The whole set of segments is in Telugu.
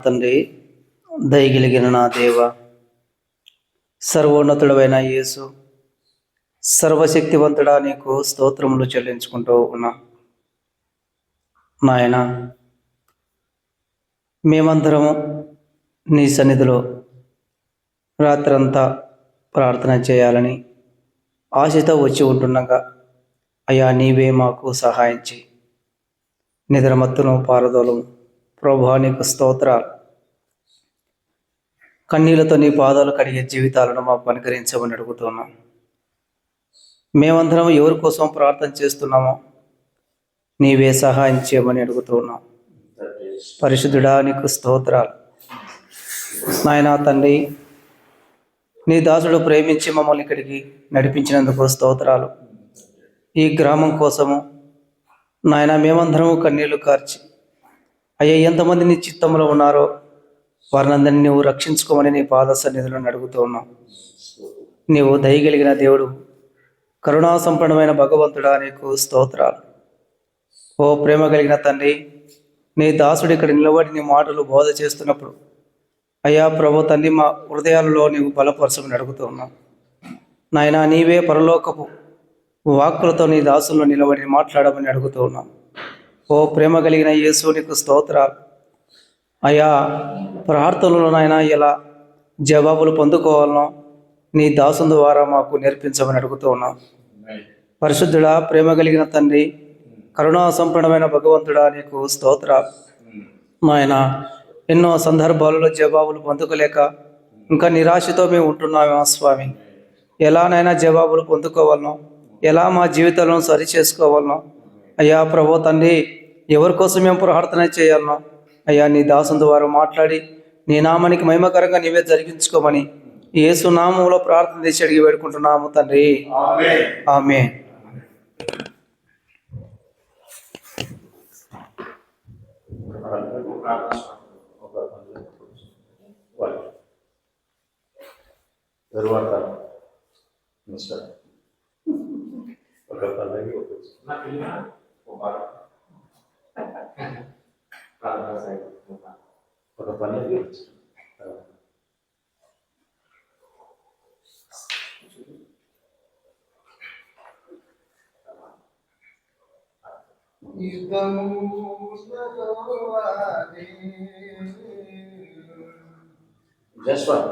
తండ్రి, దయగలిగిన నా దేవ, సర్వోన్నతుడైన యేసు, సర్వశక్తివంతుడా, నీకు స్తోత్రములు చెల్లించుకుంటూ ఉన్నా. నాయన, మేమందరము నీ సన్నిధిలో రాత్రంతా ప్రార్థన చేయాలని ఆశతో వచ్చి ఉంటుండగా, అయ్యా నీవే మాకు సహాయం చేయి. నిద్రమత్తును పారదోలము ప్రభువా, నీకు స్తోత్రాలు. కన్నీళ్లతో నీ పాదాలు కడిగే జీవితాలను మాకు అనుగ్రహించమని అడుగుతున్నాం. మేమందరం ఎవరి కోసం ప్రార్థన చేస్తున్నామో నీవే సహాయం చేయమని అడుగుతున్నాం. పరిశుద్ధుడా, నీకు స్తోత్రాలు. నాయనా తండ్రి, నీ దాసుడు ప్రేమించి మమ్మల్ని ఇక్కడికి నడిపించినందుకు స్తోత్రాలు. ఈ గ్రామం కోసము నాయన మేమందరము కన్నీళ్లు కార్చి, అయ్యా ఎంతమంది నీ చిత్తంలో ఉన్నారో వారినందరినీ నువ్వు రక్షించుకోమని నీ పాద సన్నిధిలో అడుగుతూ ఉన్నావు. నీవు దయగలిగిన దేవుడు, కరుణా సంపన్నమైన భగవంతుడా, నీకు స్తోత్రాలు. ఓ ప్రేమ కలిగిన తండ్రి, నీ దాసుడు ఇక్కడ నిలబడి నీ మాటలు బోధ చేస్తున్నప్పుడు అయ్యా ప్రభు తండ్రి, మా హృదయాలలో నీవు బలపరచమని అడుగుతూ ఉన్నావు. నాయన, నీవే పరలోకపు వాక్కులతో నీ దాసుల్లో నిలబడి మాట్లాడమని అడుగుతూ ఉన్నాం. ఓ ప్రేమ కలిగిన యేసు, నీకు స్తోత్రాలు. అయ్యా ప్రార్థనలో నాయన ఎలా జవాబులు పొందుకోవాలనో నీ దాసు ద్వారా మాకు నేర్పించమని అడుగుతూ ఉన్నాం. పరిశుద్ధుడా, ప్రేమ కలిగిన తండ్రి, కరుణా సంపన్నమైన భగవంతుడా, నీకు స్తోత్రాలు. నాయన, ఎన్నో సందర్భాలలో జవాబులు పొందుకోలేక ఇంకా నిరాశతో మేము ఉంటున్నామేమో స్వామి. ఎలానైనా జవాబులు పొందుకోవాలనో, ఎలా మా జీవితాలను సరి చేసుకోవాలనో అయ్యా ప్రభు తండ్రి, ఎవరి కోసం మేము ప్రార్థన చేయాలనో అయ్యా నీ దాసు ద్వారా మాట్లాడి నీ నామానికి మహిమకరంగా నీవే జరిగించుకోమని యేసు నామములో ప్రార్థన చేసి అడిగి వేడుకుంటున్నాము తండ్రి. ఆమేన్. Just one.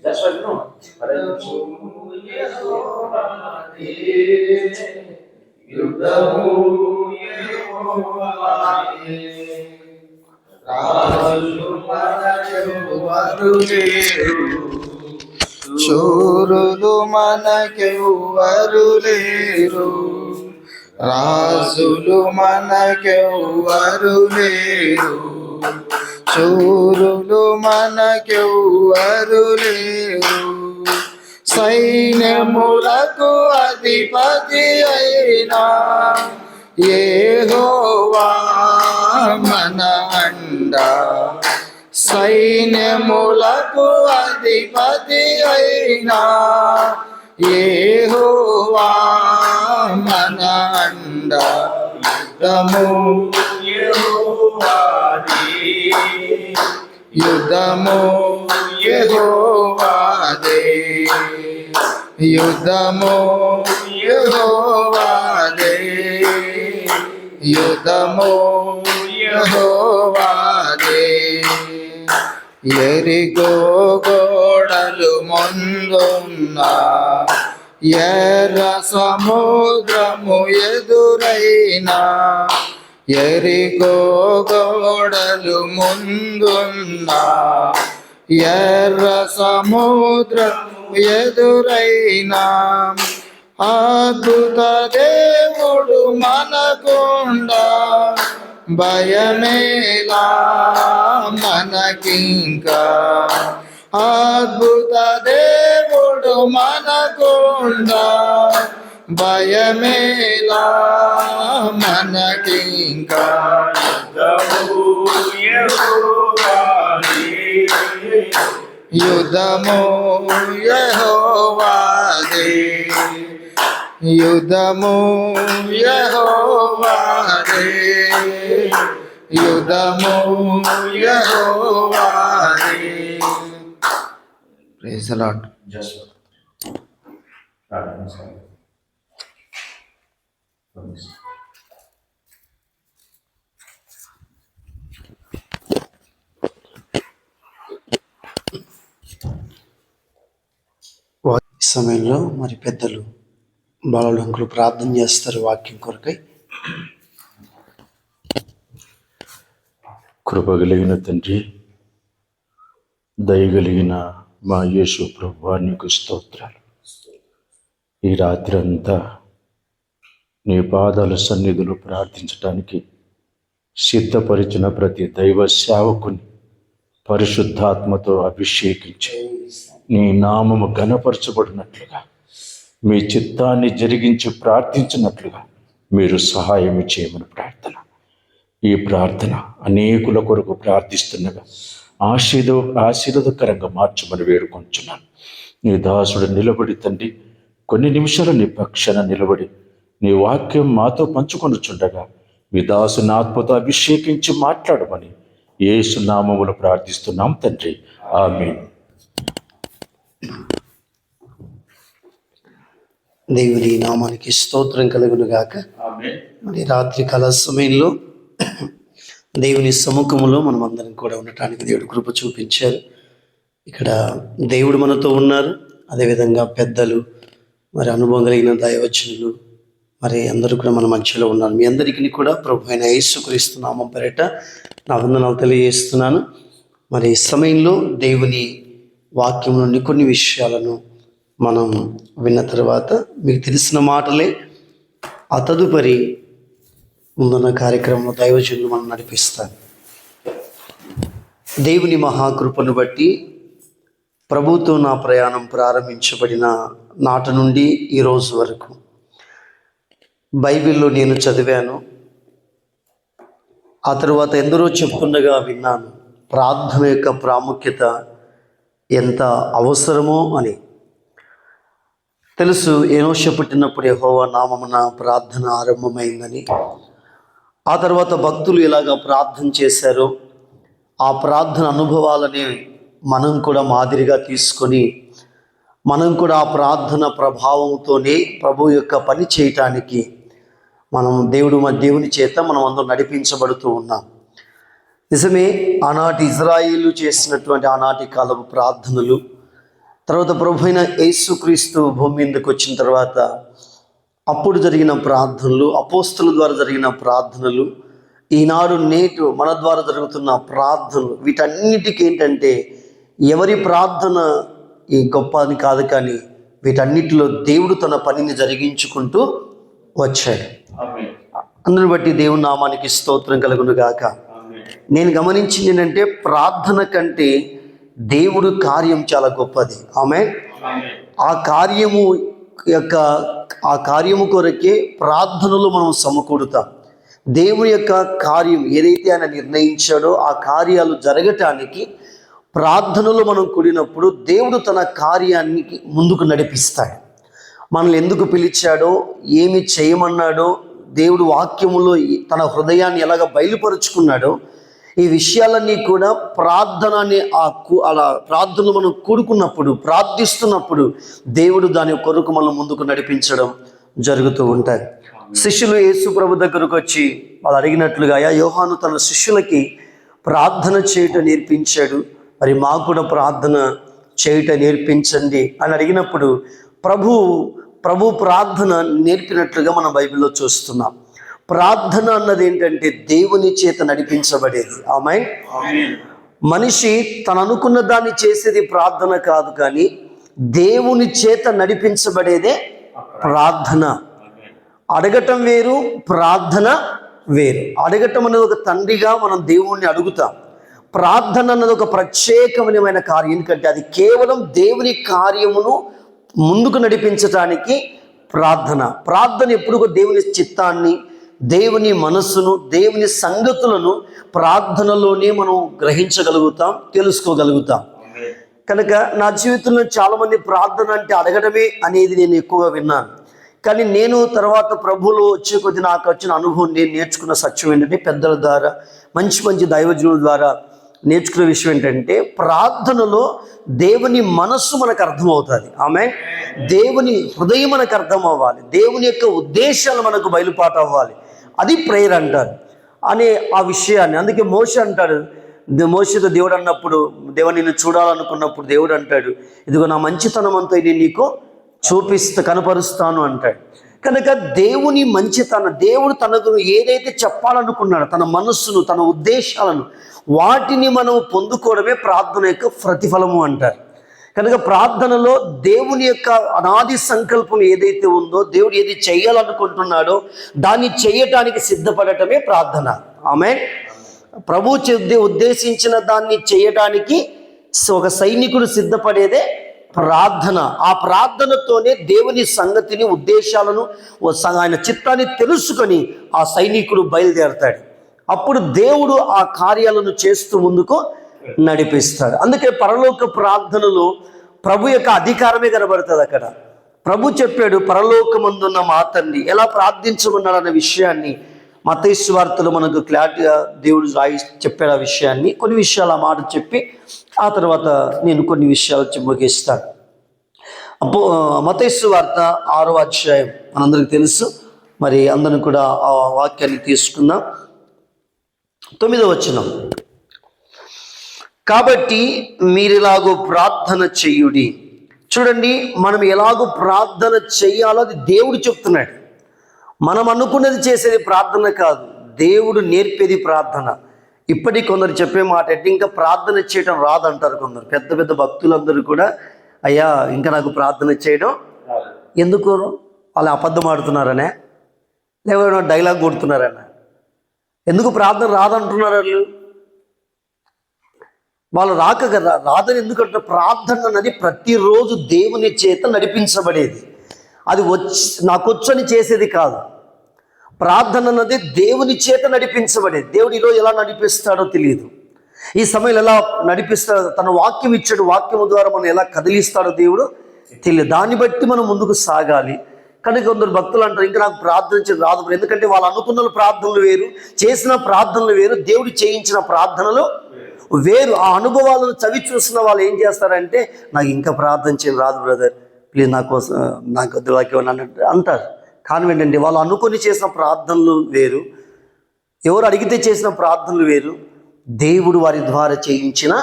Just one, no. శూరులు మనకెవ్వరు లేరు, రాజులు మనకెవ్వరు లేరు. శూరులు మనకెవ్వరు లేరు, సైన్యములకు అధిపతి అయినా యెహోవా మన అండా. సైన్యములకు అధిపతి అయినా యెహోవా మన అండా. యుద్ధము యెహోవాదే, యుద్ధము యెహోవాదే, యుద్ధము యెహోవాదే. ఎరికో గోడలు ముందున్నా, ఎర్ర సముద్రము ఎదురైనా. ఎరికో గోడలు ముందున్నా, ఎర్ర సముద్రము ఎదురైనా. అద్భుత దేవుడు మనకుండా, భయమేలా మనకింకా. అద్భుత దేవుడు మనకుండా, భయమేలా మనకింకా. యుద్ధము యెహోవాదే, యుధము యెహోవాదే, యుధము యెహోవాదే. Praise the lord. జస్వంత్ ప్రార్థన చేయండి. ఈ సమయంలో మరి పెద్దలు బాలలు అంకులు ప్రార్థన చేస్తారు వాక్యం కొరకై. కృపగలిగిన తండ్రి, దయగలిగిన మా యేసు ప్రభువా, నీకు స్తోత్రాలు. ఈ రాత్రి అంతా నీ పాదాల సన్నిధిలో ప్రార్థించడానికి సిద్ధపరిచిన ప్రతి దైవ సేవకుని పరిశుద్ధాత్మతో అభిషేకించి నీ నామము ఘనపరచబడినట్లుగా, మీ చిత్తాన్ని జరిగించి ప్రార్థించినట్లుగా మీరు సహాయం చేయమని ప్రార్థన. ఈ ప్రార్థన అనేకుల కొరకు ప్రార్థిస్తుండగా ఆశీర్వదకరంగా మార్చమని వేడుకొంచున్నాను. నీ దాసుడు నిలబడి తండ్రి, కొన్ని నిమిషాలు నీ పక్షాన నిలబడి నీ వాక్యం మాతో పంచుకొనుచుండగా మీ దాసుని ఆత్మతో అభిషేకించి మాట్లాడమని యేసు నామములో ప్రార్థిస్తున్నాం తండ్రి, ఆమేన్. దేవుని నామానికి స్తోత్రం కలుగును గాక. మరి రాత్రి కాల సమయంలో దేవుని సముఖంలో మనం అందరం కూడా ఉండటానికి దేవుడు కృప చూపించారు. ఇక్కడ దేవుడు మనతో ఉన్నారు. అదేవిధంగా పెద్దలు, మరి అనుభవం కలిగిన దైవజనులు, మరి అందరూ కూడా మన మధ్యలో ఉన్నారు. మీ అందరికీ కూడా ప్రభు అయిన యేసుక్రీస్తు నామం పేరిట నా వందనాలు తెలియజేస్తున్నాను. మరి ఈ సమయంలో దేవుని వాక్యం నుండి కొన్ని విషయాలను మనం విన్న తర్వాత మీకు తెలిసిన మాటలే ఆ తదుపరి ముందున్న కార్యక్రమంలో దైవజనులు మనం నడిపిస్తారు. దేవుని మహాకృపను బట్టి ప్రభుతో నా ప్రయాణం ప్రారంభించబడిన నాటి నుండి ఈరోజు వరకు బైబిల్లో నేను చదివాను. ఆ తరువాత ఎందరో చెప్తుండగా విన్నాను ప్రార్థన యొక్క ప్రాముఖ్యత ఎంత అవసరమో అని. తెలుసు, ఎనోష పుట్టినప్పుడు యెహోవా నామమున ప్రార్థన ఆరంభమైందని. ఆ తర్వాత భక్తులు ఎలాగా ప్రార్థన చేశారో ఆ ప్రార్థన అనుభవాలని మనం కూడా మాదిరిగా తీసుకొని మనం కూడా ఆ ప్రార్థన ప్రభావంతోనే ప్రభు యొక్క పని చేయటానికి మనం దేవుని చేత మనం అందరం నడిపించబడుతూ ఉన్నాం. నిజమే, ఆనాటి ఇజ్రాయేలు చేసినటువంటి ఆనాటి కాలపు ప్రార్థనలు, తర్వాత ప్రభు అయిన యేసుక్రీస్తు భూమి మీదకి వచ్చిన తర్వాత అప్పుడు జరిగిన ప్రార్థనలు, అపోస్తుల ద్వారా జరిగిన ప్రార్థనలు, ఈనాడు నేటు మన ద్వారా జరుగుతున్న ప్రార్థనలు, వీటన్నిటికీ ఏంటంటే ఎవరి ప్రార్థన ఈ గొప్ప అని కాదు, కానీ వీటన్నిటిలో దేవుడు తన పనిని జరిగించుకుంటూ వచ్చాడు. అందుని బట్టి దేవుని నామానికి స్తోత్రం కలుగును గాక. నేను గమనించింది ఏంటంటే ప్రార్థన కంటే దేవుడు కార్యం చాలా గొప్పది. ఆమేన్. ఆ కార్యము కొరకే ప్రార్థనలో మనం సమకూడుతాం. దేవుని యొక్క కార్యం ఏదైతే ఆయన నిర్ణయించాడో ఆ కార్యాలు జరగటానికి ప్రార్థనలో మనం కూడినప్పుడు దేవుడు తన కార్యానికి ముందుకు నడిపిస్తాడు. మనల్ని ఎందుకు పిలిచాడో, ఏమి చేయమన్నాడో, దేవుడు వాక్యములో తన హృదయాన్ని ఎలాగ బయలుపరుచుకున్నాడో ఈ విషయాలన్నీ కూడా అలా ప్రార్థనలు మనం కూడుకున్నప్పుడు, ప్రార్థిస్తున్నప్పుడు దేవుడు దాని కొరకు మనం ముందుకు నడిపించడం జరుగుతూ ఉంటాయి. శిష్యులు యేసు ప్రభు దగ్గరకు వచ్చి వాళ్ళు అడిగినట్లుగా, యోహాను తన శిష్యులకి ప్రార్థన చేయటం నేర్పించాడు, మరి మాకు కూడా ప్రార్థన చేయటం నేర్పించండి అని అడిగినప్పుడు ప్రభు ప్రార్థన నేర్పినట్లుగా మనం బైబిల్లో చూస్తున్నాం. ప్రార్థన అన్నది ఏంటంటే దేవుని చేత నడిపించబడేది. ఆమేన్. మనిషి తను అనుకున్న దాన్ని చేసేది ప్రార్థన కాదు, కానీ దేవుని చేత నడిపించబడేదే ప్రార్థన. అడగటం వేరు, ప్రార్థన వేరు. అడగటం అనేది ఒక తండ్రిగా మనం దేవుణ్ణి అడుగుతాం. ప్రార్థన అన్నది ఒక ప్రత్యేకమైన కార్యం, ఎందుకంటే అది కేవలం దేవుని కార్యమును ముందుకు నడిపించటానికి ప్రార్థన ఎప్పుడు దేవుని చిత్తాన్ని, దేవుని మనస్సును, దేవుని సంగతులను ప్రార్థనలోనే మనం గ్రహించగలుగుతాం, తెలుసుకోగలుగుతాం. కనుక నా జీవితంలో చాలామంది ప్రార్థన అంటే అడగడమే అనేది నేను ఎక్కువగా విన్నాను. కానీ నేను తర్వాత ప్రభువులో వచ్చే కొద్ది నాకు వచ్చిన అనుభవం, నేను నేర్చుకున్న సత్యం ఏంటంటే, పెద్దల ద్వారా మంచి మంచి దైవజనుల ద్వారా నేర్చుకున్న విషయం ఏంటంటే, ప్రార్థనలో దేవుని మనస్సు మనకు అర్థమవుతుంది. ఆమె దేవుని హృదయం మనకు అర్థం అవ్వాలి, దేవుని యొక్క ఉద్దేశాలు మనకు బయలుపాటు అవ్వాలి. అది ప్రేయర్ అంటారు అనే ఆ విషయాన్ని. అందుకే మోషే అంటాడు, మోషేతో దేవుడు అన్నప్పుడు, దేవుని నిన్ను చూడాలనుకున్నప్పుడు దేవుడు అంటాడు, ఇదిగో నా మంచితనం అంతా నేను నీకు కనపరుస్తాను అంటాడు. కనుక దేవుని మంచితనం, దేవుడు తనకు ఏదైతే చెప్పాలనుకున్నాడో, తన మనస్సును, తన ఉద్దేశాలను, వాటిని మనం పొందుకోవడమే ప్రార్థన యొక్క ప్రతిఫలము అంటారు. కనుక ప్రార్థనలో దేవుని యొక్క అనాది సంకల్పం ఏదైతే ఉందో, దేవుడు ఏది చేయాలనుకుంటున్నాడో దాన్ని చేయటానికి సిద్ధపడటమే ప్రార్థన. ఆమేన్. ప్రభు ఉద్దేశించిన దాన్ని చేయటానికి ఒక సైనికుడు సిద్ధపడేదే ప్రార్థన. ఆ ప్రార్థనతోనే దేవుని సంగతిని, ఉద్దేశాలను, ఆయన చిత్తాన్ని తెలుసుకొని ఆ సైనికుడు బయలుదేరతాడు. అప్పుడు దేవుడు ఆ కార్యాలను చేస్తూ ముందుకు నడిపిస్తాడు. అందుకే పరలోక ప్రార్థనలో ప్రభు యొక్క అధికారమే కనబడుతుంది. అక్కడ ప్రభు చెప్పాడు, పరలోకమందున్న మా తండ్రి ఎలా ప్రార్థించమన్నాడు అన్న విషయాన్ని మత్తయి సువార్తలో మనకు క్లారిటీగా దేవుడు చెప్పాడు. ఆ విషయాన్ని, కొన్ని విషయాలు ఆ మాట చెప్పి ఆ తర్వాత నేను కొన్ని విషయాలు ముగిస్తాను. మత్తయి సువార్త 6వ అధ్యాయం మనందరికీ తెలుసు. మరి అందరం కూడా ఆ వాక్యాన్ని తీసుకుందాం. 9వ వచనం, కాబట్టి మీరిలాగో ప్రార్థన చెయ్యుడి. చూడండి, మనం ఎలాగో ప్రార్థన చెయ్యాలో అది దేవుడు చెప్తున్నాడు. మనం అనుకున్నది చేసేది ప్రార్థన కాదు, దేవుడు నేర్పేది ప్రార్థన. ఇప్పటికి కొందరు చెప్పే మాట అంటే, ఇంకా ప్రార్థన చేయడం రాదంటారు కొందరు. పెద్ద పెద్ద భక్తులందరూ కూడా, అయ్యా ఇంకా నాకు ప్రార్థన చేయడం ఎందుకు? వాళ్ళు అబద్ధం ఆడుతున్నారనే, లేకపోతే డైలాగ్ కొడుతున్నారనే. ఎందుకు ప్రార్థన రాదంటున్నారు వాళ్ళు రాదని ఎందుకంటే, ప్రార్థన అన్నది ప్రతిరోజు దేవుని చేత నడిపించబడేది. అది నాకొచ్చని చేసేది కాదు. ప్రార్థన అన్నది దేవుని చేత నడిపించబడేది. దేవుడు ఈరోజు ఎలా నడిపిస్తాడో తెలియదు, ఈ సమయంలో ఎలా నడిపిస్తాడో, తన వాక్యం ఇచ్చాడు, వాక్యం ద్వారా మనం ఎలా కదిలిస్తాడో దేవుడు తెలియదు. దాన్ని బట్టి మనం ముందుకు సాగాలి. కనుక కొందరు భక్తులు అంటారు, ఇంకా నాకు ప్రార్థించడం రాదు. ఎందుకంటే వాళ్ళు అనుకున్న ప్రార్థనలు వేరు, చేసిన ప్రార్థనలు వేరు, దేవుడు చేయించిన ప్రార్థనలు వేరు. ఆ అనుభవాలను చవి చూసిన వాళ్ళు ఏం చేస్తారంటే, నాకు ఇంకా ప్రార్థన చేయడం రాదు బ్రదర్, ప్లీజ్ నాకు వద్దు వాక్యం అన్నట్టు అంటారు. కానీ ఏంటంటే, వాళ్ళు అనుకొని చేసిన ప్రార్థనలు వేరు, ఎవరు అడిగితే చేసిన ప్రార్థనలు వేరు. దేవుడు వారి ద్వారా చేయించిన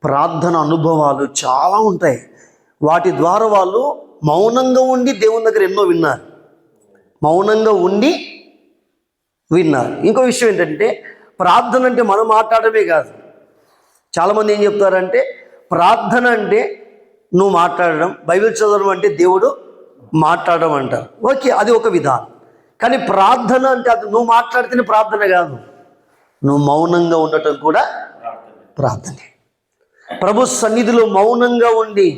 ప్రార్థన అనుభవాలు చాలా ఉంటాయి. వాటి ద్వారా వాళ్ళు మౌనంగా ఉండి దేవుని దగ్గర ఎన్నో విన్నారు, మౌనంగా ఉండి విన్నారు. ఇంకో విషయం ఏంటంటే, ప్రార్థన అంటే మనం మాట్లాడమే కాదు. చాలామంది ఏం చెప్తారంటే, ప్రార్థన అంటే నువ్వు మాట్లాడడం, బైబిల్ చదవడం అంటే దేవుడు మాట్లాడడం అంటారు. ఓకే, అది ఒక విధానం. కానీ ప్రార్థన అంటే అది నువ్వు మాట్లాడితేనే ప్రార్థన కాదు, నువ్వు మౌనంగా ఉండటం కూడా ప్రార్థనే. ప్రభు సన్నిధిలో మౌనంగా ఉండి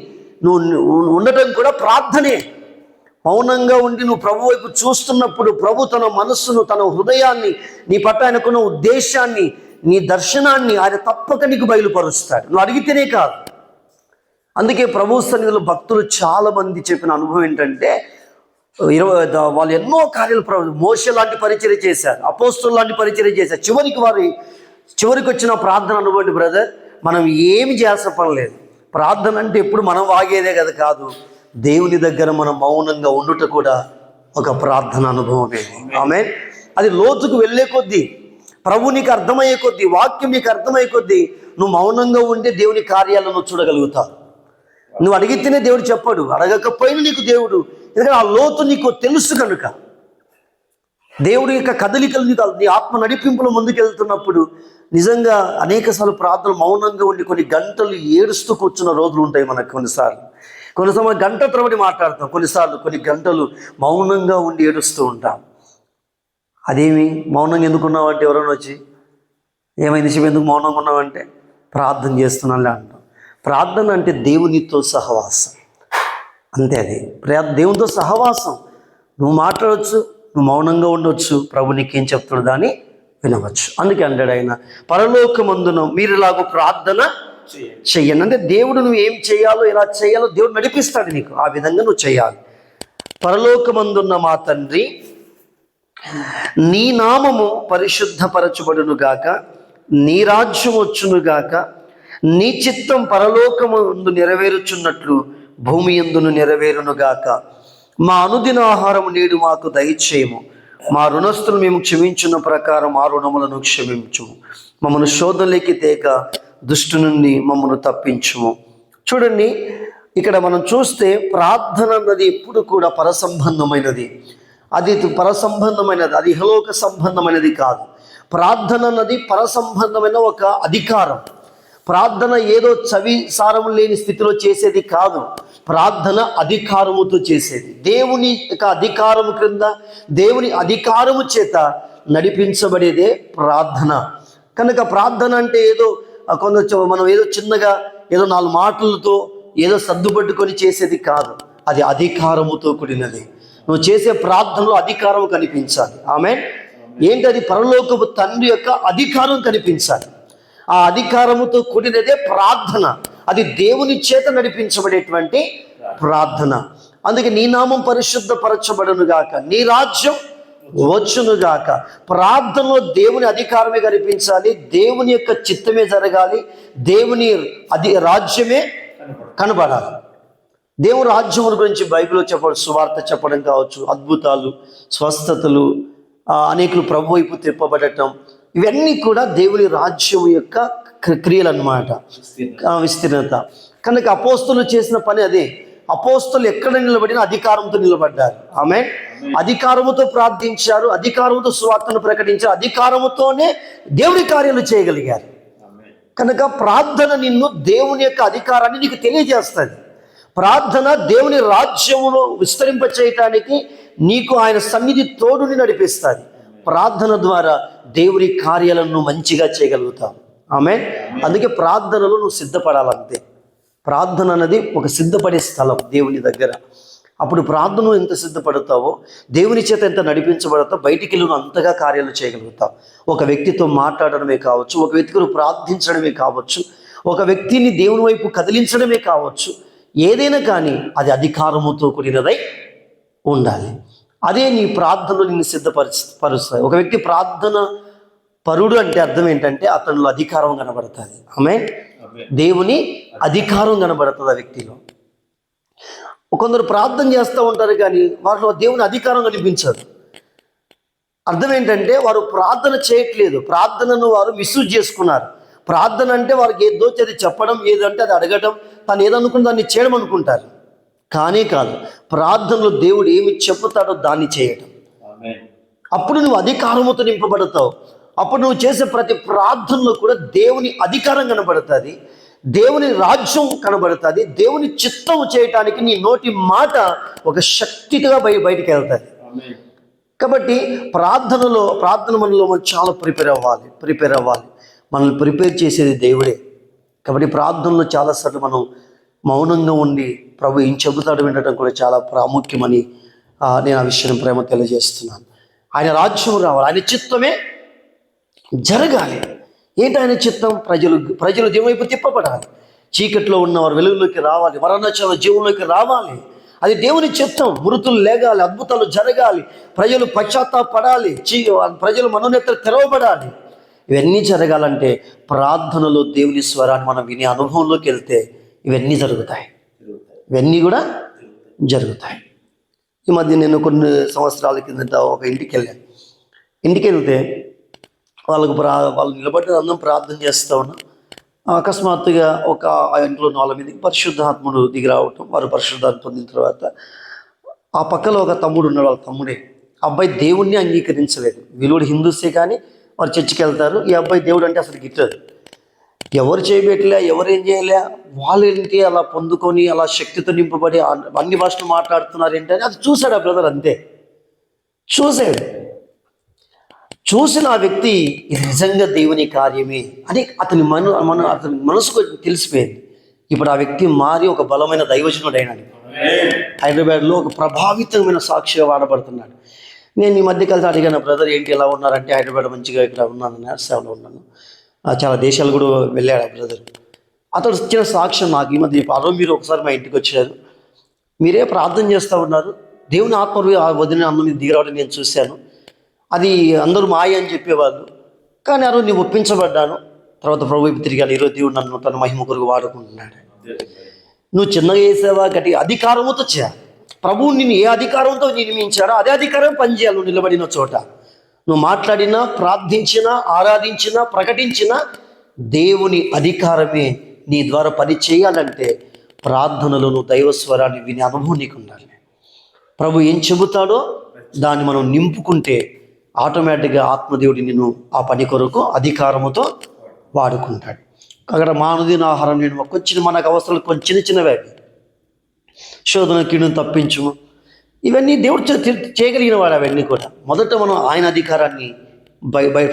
నువ్వు ఉండటం కూడా ప్రార్థనే. మౌనంగా ఉండి నువ్వు ప్రభు వైపు చూస్తున్నప్పుడు, ప్రభు తన మనస్సును, తన హృదయాన్ని, నీ పట్ల ఆయనకున్న ఉద్దేశాన్ని, నీ దర్శనాన్ని ఆయన తప్పక నీకు బయలుపరుస్తాడు, నువ్వు అడిగితేనే కాదు. అందుకే ప్రభు సన్నిధిలో భక్తులు చాలామంది చెప్పిన అనుభవం ఏంటంటే, వాళ్ళు ఎన్నో కార్యాలు, మోషే లాంటి పరిచర్య చేశారు, అపోస్తులు లాంటి పరిచర్య చేశారు. చివరికి వచ్చిన ప్రార్థన అనుకోండి బ్రదర్, మనం ఏమి చేసే పని లేదు. ప్రార్థన అంటే ఎప్పుడు మనం వాగేదే కదా, కాదు, దేవుని దగ్గర మనం మౌనంగా ఉండుట కూడా ఒక ప్రార్థన అనుభవమే. ఆమేన్. అది లోతుకు వెళ్ళే కొద్దీ, ప్రభు నీకు అర్థమయ్యే కొద్దీ, వాక్యం నీకు అర్థమయ్యే కొద్దీ నువ్వు మౌనంగా ఉంటే దేవుని కార్యాలను చూడగలుగుతావు. నువ్వు అడిగితేనే దేవుడు చెప్పాడు, అడగకపోయినా నీకు దేవుడు, ఎందుకంటే ఆ లోతు నీకు తెలుసు కనుక. దేవుడి యొక్క కదలికలు నీకు, నీ ఆత్మ నడిపింపులో ముందుకెళ్తున్నప్పుడు నిజంగా అనేకసార్లు ప్రార్థన మౌనంగా ఉండి కొన్ని గంటలు ఏడుస్తూ కూర్చున్న రోజులు ఉంటాయి మనకు. కొన్నిసార్లు గంట తరబడి మాట్లాడతాం, కొన్నిసార్లు కొన్ని గంటలు మౌనంగా ఉండి ఏడుస్తూ ఉంటాం. అదేమి మౌనంగా ఎందుకున్నావు అంటే, ఎవరైనా వచ్చి ఏమైంది శివ ఎందుకు మౌనంగా ఉన్నావంటే, ప్రార్థన చేస్తున్నానులే అంటాం. ప్రార్థన అంటే దేవునితో సహవాసం, అంతే. అది దేవునితో సహవాసం. నువ్వు మాట్లాడవచ్చు, నువ్వు మౌనంగా ఉండవచ్చు, ప్రభు నీకేం చెప్తాడు దాన్ని వినవచ్చు. అందుకే అంటాడు ఆయన, పరలోకమందున మీరు ఇలాగో ప్రార్థన చెయ్యండి. అంటే దేవుడు నువ్వు ఏం చేయాలో, ఎలా చేయాలో దేవుడు నడిపిస్తాడు నీకు, ఆ విధంగా నువ్వు చేయాలి. పరలోకమందున్న మా తండ్రి, నీ నామము పరిశుద్ధపరచబడునుగాక, నీ రాజ్యం వచ్చునుగాక, నీ చిత్తం పరలోకమందు నెరవేరుచున్నట్లు భూమి యందును నెరవేరునుగాక. మా అనుదిన ఆహారము నేడు మాకు దయచేయము. మా రుణస్తులు మేము క్షమించున్న ప్రకారం ఆ రుణములను క్షమించుము. మమ్మల్ని శోధనలోకి తేక దుష్టు నుండి మమ్మల్ని తప్పించుము. చూడండి, ఇక్కడ మనం చూస్తే ప్రార్థన అన్నది ఎప్పుడు కూడా పరసంబంధమైనది. అది పరసంబంధమైనది, అది ఇహలోక సంబంధమైనది కాదు. ప్రార్థన అన్నది పరసంబంధమైన ఒక అధికారం. ప్రార్థన ఏదో సారము లేని స్థితిలో చేసేది కాదు. ప్రార్థన అధికారముతో చేసేది. దేవుని యొక్క అధికారము క్రింద, దేవుని అధికారము చేత నడిపించబడేదే ప్రార్థన. కనుక ప్రార్థన అంటే ఏదో మనం ఏదో చిన్నగా ఏదో 4 మాటలతో ఏదో సర్దుపట్టుకొని చేసేది కాదు. అది అధికారముతో కూడినది. నువ్వు చేసే ప్రార్థనలో అధికారం కనిపించాలి. ఆమేన్. ఏంటది? పరలోకపు తండ్రి యొక్క అధికారం కనిపించాలి. ఆ అధికారముతో కూడినదే ప్రార్థన. అది దేవుని చేత నడిపించబడేటువంటి ప్రార్థన. అందుకే నీ నామం పరిశుద్ధపరచబడునుగాక, నీ రాజ్యం వచ్చునుగాక. ప్రార్థనలో దేవుని అధికారమే కనిపించాలి, దేవుని యొక్క చిత్తమే జరగాలి, దేవుని రాజ్యమే కనబడాలి. దేవుని రాజ్యం గురించి బైబిల్లో చెప్పడం, సువార్త చెప్పడం కావచ్చు, అద్భుతాలు, స్వస్థతలు, అనేకులు ప్రభు వైపు తిప్పబడటం, ఇవన్నీ కూడా దేవుని రాజ్యం యొక్క క్రియలు అన్నమాట, విస్తీర్ణత. కనుక అపోస్తులు చేసిన పని అదే. అపోస్తులు ఎక్కడ నిలబడినా అధికారంతో నిలబడ్డారు. ఆమేన్. అధికారముతో ప్రార్థించారు, అధికారముతో సువార్తను ప్రకటించారు, అధికారముతోనే దేవుని కార్యాలు చేయగలిగారు. కనుక ప్రార్థన నిన్ను దేవుని యొక్క అధికారాన్ని నీకు తెలియజేస్తుంది. ప్రార్థన దేవుని రాజ్యమును విస్తరింప చేయటానికి నీకు ఆయన సన్నిధి తోడుని నడిపిస్తుంది. ప్రార్థన ద్వారా దేవుని కార్యాలను మంచిగా చేయగలుగుతావు. ఆమేన్. అందుకే ప్రార్థనలో నువ్వు సిద్ధపడాలంతే. ప్రార్థన అనేది ఒక సిద్ధపడే స్థలం దేవుని దగ్గర. అప్పుడు ప్రార్థన ఎంత సిద్ధపడతావో, దేవుని చేత ఎంత నడిపించబడతావు, బయటికి వెళ్ళి అంతగా కార్యాలు చేయగలుగుతావు. ఒక వ్యక్తితో మాట్లాడడమే కావచ్చు, ఒక వ్యక్తిని ప్రార్థించడమే కావచ్చు, ఒక వ్యక్తిని దేవుని వైపు కదిలించడమే కావచ్చు, ఏదైనా కానీ అది అధికారముతో కూడినదై ఉండాలి. అదే నీ ప్రార్థనలో నిన్ను సిద్ధపరుస్తాయి. ఒక వ్యక్తి ప్రార్థన పరుడు అంటే అర్థం ఏంటంటే అతనిలో అధికారం కనబడుతుంది. ఆమేన్. దేవుని అధికారం కనబడుతుంది ఆ వ్యక్తిలో. కొందరు ప్రార్థన చేస్తూ ఉంటారు కానీ వారిలో దేవుని అధికారం కనిపించదు. అర్థం ఏంటంటే వారు ప్రార్థన చేయట్లేదు, ప్రార్థనను వారు మిస్యూజ్ చేసుకున్నారు. ప్రార్థన అంటే వారికి ఏదో అది చెప్పడం, ఏదంటే అది అడగటం, తను ఏదనుకుని దాన్ని చేయడం అనుకుంటారు. కానీ కాదు, ప్రార్థనలో దేవుడు ఏమి చెప్పుతాడో దాన్ని చేయటం. అప్పుడు నువ్వు అధికారముతో నింపబడతావు. అప్పుడు నువ్వు చేసే ప్రతి ప్రార్థనలో కూడా దేవుని అధికారం కనబడుతుంది, దేవుని రాజ్యం కనబడుతుంది, దేవుని చిత్తము చేయటానికి నీ నోటి మాట ఒక శక్తిగా బయటికి వెళ్తుంది. కాబట్టి ప్రార్థన మనలో మనం చాలా ప్రిపేర్ అవ్వాలి. మనల్ని ప్రిపేర్ చేసేది దేవుడే. కాబట్టి ప్రార్థనలో చాలాసార్లు మనం మౌనంగా ఉండి ప్రభు ఏం చెబుతాడు వినడం కూడా చాలా ప్రాముఖ్యమని నేను ఆ విషయం ప్రేమ తెలియజేస్తున్నాను. ఆయన రాజ్యం రావాలి, ఆయన చిత్తమే జరగాలి. ఏంటి ఆయన చిత్తం? ప్రజలు దేవుని వైపు తిప్పబడాలి, చీకట్లో ఉన్నవారు వెలుగులోకి రావాలి, మరణాల జీవంలోకి రావాలి. అది దేవుని చిత్తం. మృతులు లేగాలి, అద్భుతాలు జరగాలి, ప్రజలు పశ్చాత్తాపడాలి, ప్రజలు మనోనేత్ర తెరవబడాలి. ఇవన్నీ జరగాలంటే ప్రార్థనలో దేవుని స్వరాన్ని మనం వినే అనుభవంలోకి వెళ్తే ఇవన్నీ ఇవన్నీ కూడా జరుగుతాయి. ఈ మధ్య నేను కొన్ని సంవత్సరాల కిందట ఒక ఇంటికి వెళ్తే వాళ్ళు నిలబడి అందరం ప్రార్థన చేస్తూ ఉన్నాం. అకస్మాత్తుగా ఒక ఇంట్లో 4 మందికి పరిశుద్ధాత్ముడు దిగి రావటం. వారు పరిశుద్ధాత్మ పొందిన తర్వాత ఆ పక్కలో ఒక తమ్ముడు ఉన్నాడు, వాళ్ళ తమ్ముడే. అబ్బాయి దేవుణ్ణి అంగీకరించలేదు. వీళ్ళు హిందూసే కానీ వారు చర్చికి వెళ్తారు. ఈ అబ్బాయి దేవుడు అంటే అసలు గిట్టదు. ఎవరు చేయబెట్టలే, ఎవరేం చేయలే, వాళ్ళు ఏంటి అలా పొందుకొని అలా శక్తితో నింపబడి అన్ని భాషలు మాట్లాడుతున్నారు ఏంటని అది చూశాడు ఆ బ్రదర్. అంతే చూసిన ఆ వ్యక్తి ఇది నిజంగా దేవుని కార్యమే అని అతని మనసుకు తెలిసిపోయింది. ఇప్పుడు ఆ వ్యక్తి మారి ఒక బలమైన దైవజనుడు అయినాడు. హైదరాబాద్లో ఒక ప్రభావితమైన సాక్షిగా వాడబడుతున్నాడు. నేను ఈ మధ్య కలిసి అడిగాను, బ్రదర్ ఏంటి ఎలా ఉన్నారంటే, హైదరాబాద్ మంచిగా ఇక్కడ ఉన్నాను, సేవలో ఉన్నాను, చాలా దేశాలు కూడా వెళ్ళాడు ఆ బ్రదర్. అతడు ఇచ్చిన సాక్ష్యం నాకు ఈ మధ్య మీరు ఒకసారి మా ఇంటికి వచ్చారు, మీరే ప్రార్థన చేస్తూ ఉన్నారు, దేవుని ఆత్మ ఆ వదిన అన్న మీద దిగరావడం నేను చూశాను. అది అందరూ మాయ అని చెప్పేవాళ్ళు, కానీ ఆ రోజు నేను ఒప్పించబడ్డాను. తర్వాత ప్రభు వైపు తిరిగాను. ఈరోజు దేవుడు నన్ను తన మహిమ కొరకు వాడుకుంటున్నాడు. నువ్వు చిన్నగా చేసావా, గట్టి అధికారముతో చేయాలి. ప్రభువు నిన్ను ఏ అధికారంతో నియమించాడో అదే అధికారం పనిచేయాలి. నువ్వు నిలబడిన చోట నువ్వు మాట్లాడినా, ప్రార్థించినా, ఆరాధించినా, ప్రకటించినా దేవుని అధికారమే నీ ద్వారా పని చేయాలంటే ప్రార్థనలో నువ్వు దైవస్వరాన్ని వినే అనుభవం నీకు ఉండాలి. ప్రభు ఏం చెబుతాడో దాన్ని మనం నింపుకుంటే ఆటోమేటిక్గా ఆత్మదేవుడి నిన్ను ఆ పని కొరకు అధికారముతో వాడుకుంటాడు. అక్కడ మానవుదిన ఆహారం నేను కొంచెం మనకు అవసరాలు కొంచెం చిన్నవే, శోధన కీడును తప్పించుము, ఇవన్నీ దేవుడు చేయగలిగిన వాడు. అవన్నీ కూడా మొదట మనం ఆయన అధికారాన్ని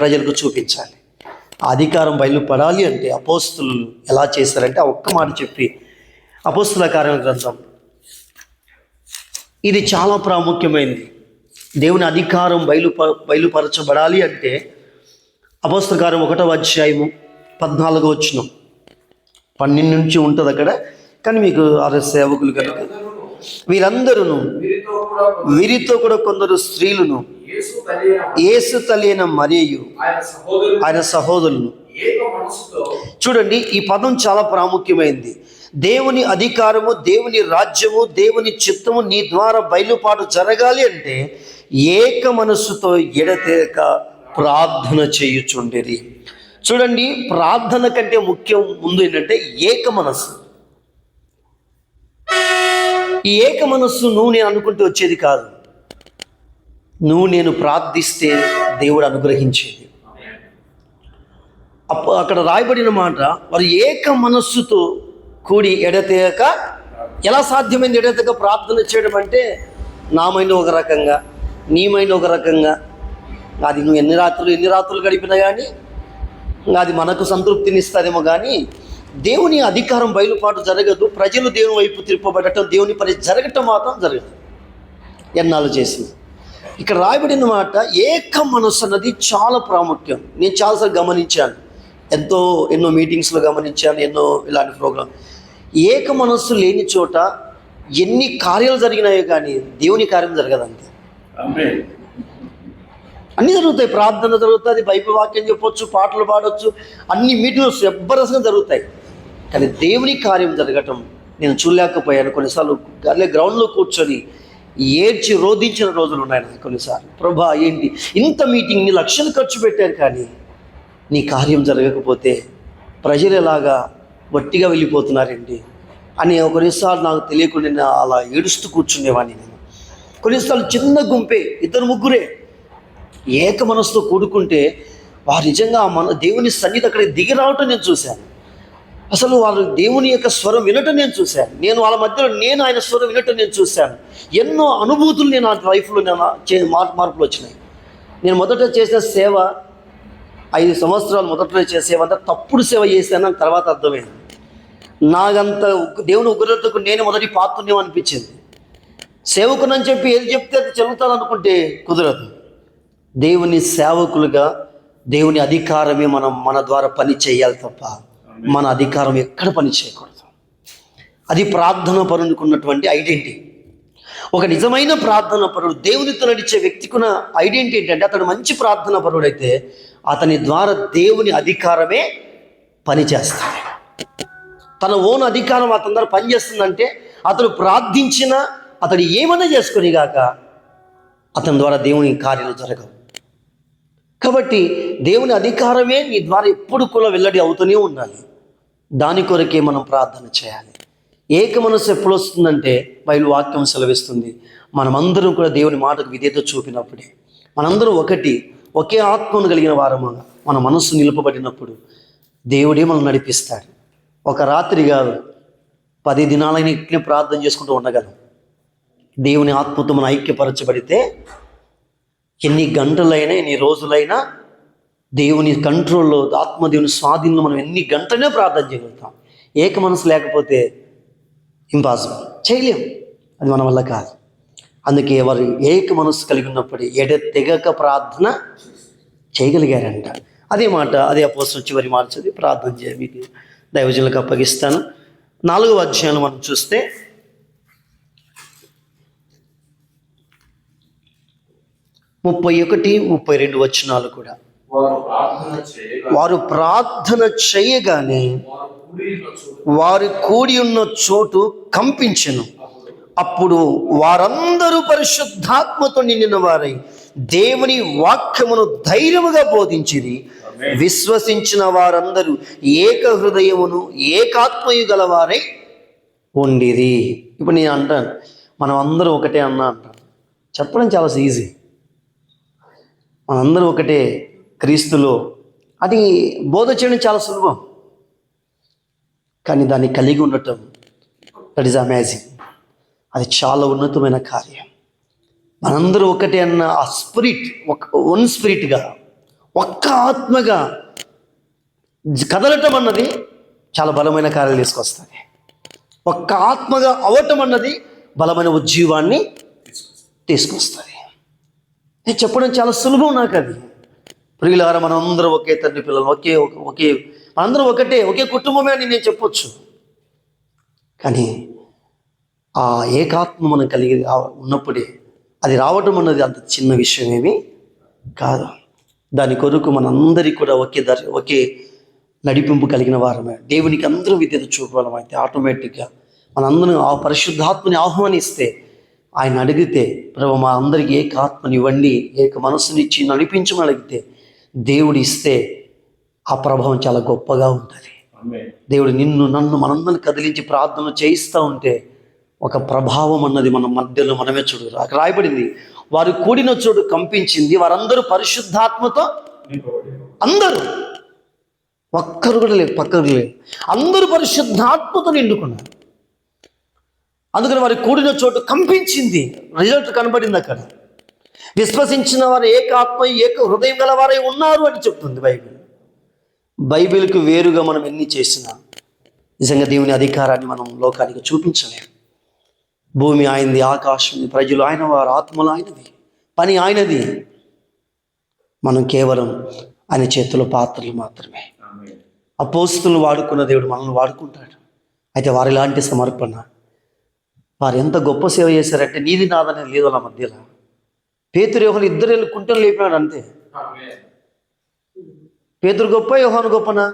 ప్రజలకు చూపించాలి. ఆ అధికారం బయలుపడాలి అంటే అపోస్తులు ఎలా చేశారంటే ఆ ఒక్క మాట చెప్పి, అపోస్తుల కార్యాల గ్రంథం ఇది చాలా ప్రాముఖ్యమైనది. దేవుని అధికారం బయలుపరచబడాలి అంటే అపోస్తుల కార్యం 1వ అధ్యాయము 14వ వచనం 12 నుంచి ఉంటుంది అక్కడ. కానీ మీకు సేవకులు కనుక వీరందరూ వీరితో కూడా కొందరు స్త్రీలను యేసు తల్లి అయిన మరియు ఆయన సహోదరులను. చూడండి, ఈ పదం చాలా ప్రాముఖ్యమైనది. దేవుని అధికారము, దేవుని రాజ్యము, దేవుని చిత్తము నీ ద్వారా బయలుపాటు జరగాలి అంటే ఏక మనస్సుతో ఎడతెగక ప్రార్థన చేయుచుండేది. చూడండి, ప్రార్థన కంటే ముఖ్యం ముందు ఏంటంటే ఏక మనస్సు. ఈ ఏక మనస్సు నువ్వు నేను అనుకుంటే వచ్చేది కాదు. నువ్వు నేను ప్రార్థిస్తే దేవుడు అనుగ్రహించేది. అక్కడ రాయబడిన మాట, వారు ఏక మనస్సుతో కూడి ఎడతెగక. ఎలా సాధ్యమైంది ఎడతెగక ప్రార్థన చేయడం అంటే, నా మైండ్ ఒక రకంగా, నీ మైండ్ ఒక రకంగా, అది నువ్వు ఎన్ని రాత్రులు గడిపినా కానీ అది మనకు సంతృప్తినిస్తుందేమో, కానీ దేవుని అధికారం బయలుపాటు జరగదు. ప్రజలు దేవుని వైపు తిప్పబడటం, దేవుని పని జరగటం మాత్రం జరగదు. ఎన్నాళ్ళు చేసింది. ఇక్కడ రాయబడిన మాట ఏక మనస్సు అన్నది చాలా ప్రాముఖ్యం. నేను చాలాసార్లు గమనించాను, ఎన్నో మీటింగ్స్లో గమనించాను, ఎన్నో ఇలాంటి ప్రోగ్రాం. ఏక మనస్సు లేని చోట ఎన్ని కార్యాలు జరిగినాయో కానీ దేవుని కార్యం జరగదంతే. అన్నీ జరుగుతాయి, ప్రార్థన జరుగుతుంది, బైబిల్ వాక్యం చెప్పొచ్చు, పాటలు పాడవచ్చు, అన్ని మీటింగ్స్ ఎబ్బరసంగా జరుగుతాయి. కానీ దేవుని కార్యం జరగటం నేను చూడలేకపోయాను. కొన్నిసార్లు గ్రౌండ్లో కూర్చొని ఏడ్చి రోధించిన రోజులు ఉన్నాయి నాకు కొన్నిసార్లు. ప్రభా, ఏంటి ఇంత మీటింగ్, నీ లక్షలు ఖర్చు పెట్టారు కానీ నీ కార్యం జరగకపోతే ప్రజలు ఎలాగా వట్టిగా వెళ్ళిపోతున్నారండి అని కొన్నిసార్లు నాకు తెలియకుండా నేను అలా ఏడుస్తూ కూర్చునేవాడిని. నేను కొన్నిసార్లు చిన్న గుంపే, 2-3 ఏక మనసుతో కూడుకుంటే వారు నిజంగా దేవుని సన్నిధి అక్కడ దిగి రావటం నేను చూశాను. అసలు వారు దేవుని యొక్క స్వరం వినటం నేను చూశాను. నేను వాళ్ళ మధ్యలో ఆయన స్వరం వినటం నేను చూశాను. ఎన్నో అనుభూతులు నేను ఆ లైఫ్లో మార్పులు వచ్చినాయి. నేను మొదట చేసిన సేవ 5 సంవత్సరాలు మొదట్లో చేసే సేవ అంతా తప్పుడు సేవ చేశాను. తర్వాత అర్థమైంది, నాకంత దేవుని ఉగ్రతకు నేను మొదటి పాత్రనేమో అనిపించింది. సేవకునని చెప్పి ఏది చెప్తే అది చెబుతాను అనుకుంటే కుదరదు. దేవుని సేవకులుగా దేవుని అధికారమే మన ద్వారా పని చేయాలి తప్ప మన అధికారం ఎక్కడ పని చేయకూడదు. అది ప్రార్థన పరునికున్నటువంటి ఐడెంటిటీ. ఒక నిజమైన ప్రార్థన పరుడు, దేవునితో నడిచే వ్యక్తికున్న ఐడెంటిటీ ఏంటంటే అతడు మంచి ప్రార్థన పరుడైతే అతని ద్వారా దేవుని అధికారమే పనిచేస్తాడు. తన ఓన్ అధికారం అతని ద్వారా పనిచేస్తుందంటే అతడు ప్రార్థించినా అతడు ఏమన్నా చేసుకొని గాక అతని ద్వారా దేవుని కార్యాలు జరగవు. కాబట్టి దేవుని అధికారమే నీ ద్వారా ఎప్పుడు కూడా వెల్లడి అవుతూనే ఉండాలి. దాని కొరకే మనం ప్రార్థన చేయాలి. ఏక మనస్సు ఎప్పుడు వస్తుందంటే బైబిల్ వాక్యం సెలవిస్తుంది, మనమందరం కూడా దేవుని మాటకు విధేయత చూపినప్పుడే. మనందరం ఒకే ఆత్మను కలిగిన వారము మన మనస్సు నిలుపబడినప్పుడు దేవుడే మనం నడిపిస్తాడు. ఒక రాత్రి కాదు, 10 దినాలైనా ఇట్లే ప్రార్థన చేసుకుంటూ ఉండగలం. దేవుని ఆత్మతో మనం ఐక్యపరచబడితే ఎన్ని గంటలైనా ఎన్ని రోజులైనా దేవుని కంట్రోల్లో, ఆత్మదేవుని స్వాధీనంలో మనం ఎన్ని గంటలనే ప్రార్థన చేయగలుగుతాం. ఏక మనసు లేకపోతే ఇంపాసిబుల్, చేయలేం, అది మన వల్ల కాదు. అందుకే వారు ఏక మనస్సు కలిగి ఉన్నప్పుడు ఎడతెగక ప్రార్థన చేయగలిగారంట. అదే మాట, అదే అపోస్తలుల చివరి మాట చదివి ప్రార్థన చేయ మీకు దైవజనులకు అప్పగిస్తాను. 4వ అధ్యాయం మనం చూస్తే 31, 32 వచనాలు కూడా. వారు ప్రార్థన చేయగానే వారు కూడి ఉన్న చోటు కంపించెను. అప్పుడు వారందరూ పరిశుద్ధాత్మతో నిండిన వారై దేవుని వాక్యమును ధైర్యముగా బోధించిరి. విశ్వసించిన వారందరూ ఏక హృదయమును ఏకాత్మయు గలవారై ఉండిరి. ఇప్పుడు నేను అంటాను, మనం అందరూ ఒకటే అంటాను. చెప్పడం చాలా ఈజీ. మనందరూ ఒకటే క్రీస్తులో, అది బోధ చేయడం చాలా సులభం. కానీ దాన్ని కలిగి ఉండటం, దట్ ఈస్ అమేజింగ్. అది చాలా ఉన్నతమైన కార్యం. మనందరూ ఒకటే అన్న ఆ స్పిరిట్, వన్ స్పిరిట్గా, ఒక్క ఆత్మగా కదలటం అన్నది చాలా బలమైన కార్యాలు తీసుకొస్తుంది. ఒక్క ఆత్మగా అవటం అన్నది బలమైన ఉజ్జీవాన్ని తీసుకొస్తుంది. నేను చెప్పడం చాలా సులభం నాకు అది. ప్రియులారా, మనం అందరూ ఒకే తండ్రి పిల్లలు, ఒకే మనందరూ ఒకే కుటుంబమే అని నేను చెప్పొచ్చు. కానీ ఆ ఏకాత్మ మనం కలిగి ఉన్నప్పుడే అది రావటం అన్నది అంత చిన్న విషయం ఏమీ కాదు. దాని కొరకు మనందరికీ కూడా ఒకే నడిపింపు కలిగిన వారమే. దేవునికి అందరూ విధేయత చూపడం అయితే ఆటోమేటిక్గా మనందరం ఆ పరిశుద్ధాత్మని ఆహ్వానిస్తే, ఆయన అడిగితే, ప్రభు మా అందరికీ ఏక ఆత్మని ఇవ్వండి, ఏక మనస్సునిచ్చి నడిపించమని అడిగితే దేవుడు ఇస్తే ఆ ప్రభావం చాలా గొప్పగా ఉంటుంది. దేవుడు నిన్ను నన్ను మనందరిని కదిలించి ప్రార్థన చేయిస్తూ ఉంటే ఒక ప్రభావం అన్నది మన మధ్యలో మనమే చూడు. అక్కడ రాయబడింది, వారు కూడిన చోటు కంపించింది, వారందరూ పరిశుద్ధాత్మతో, అందరూ, ఒక్కరు కూడా లేదు, పక్కరు లేదు, అందరూ పరిశుద్ధాత్మతో నిండుకున్నారు. అందుకని వారి కూడిన చోటు కంపించింది. రిజల్ట్ కనబడింది అక్కడ. విశ్వసించిన వారు ఏకాత్మ ఏక హృదయం గల వారై ఉన్నారు అని చెప్తుంది బైబిల్. బైబిల్కి వేరుగా మనం ఎన్ని చేసినా నిజంగా దేవుని అధికారాన్ని మనం లోకానికి చూపించలేము. భూమి ఆయనది, ఆకాశం, ప్రజలు ఆయన వారు, ఆత్మలు ఆయనది, పని ఆయనది. మనం కేవలం ఆయన చేతిలో పాత్రలు మాత్రమే. అపోస్తులను వాడుకున్న దేవుడు మనల్ని వాడుకుంటాడు. అయితే వారిలాంటి సమర్పణ, వారు ఎంత గొప్ప సేవ చేశారంటే నీది నాదనే లేదు వాళ్ళ మధ్యలో. పేతురు యోహాను ఇద్దరు కుంటలు లేపినాడు అంతే. పేతురు గొప్ప, యోహాను గొప్పనా?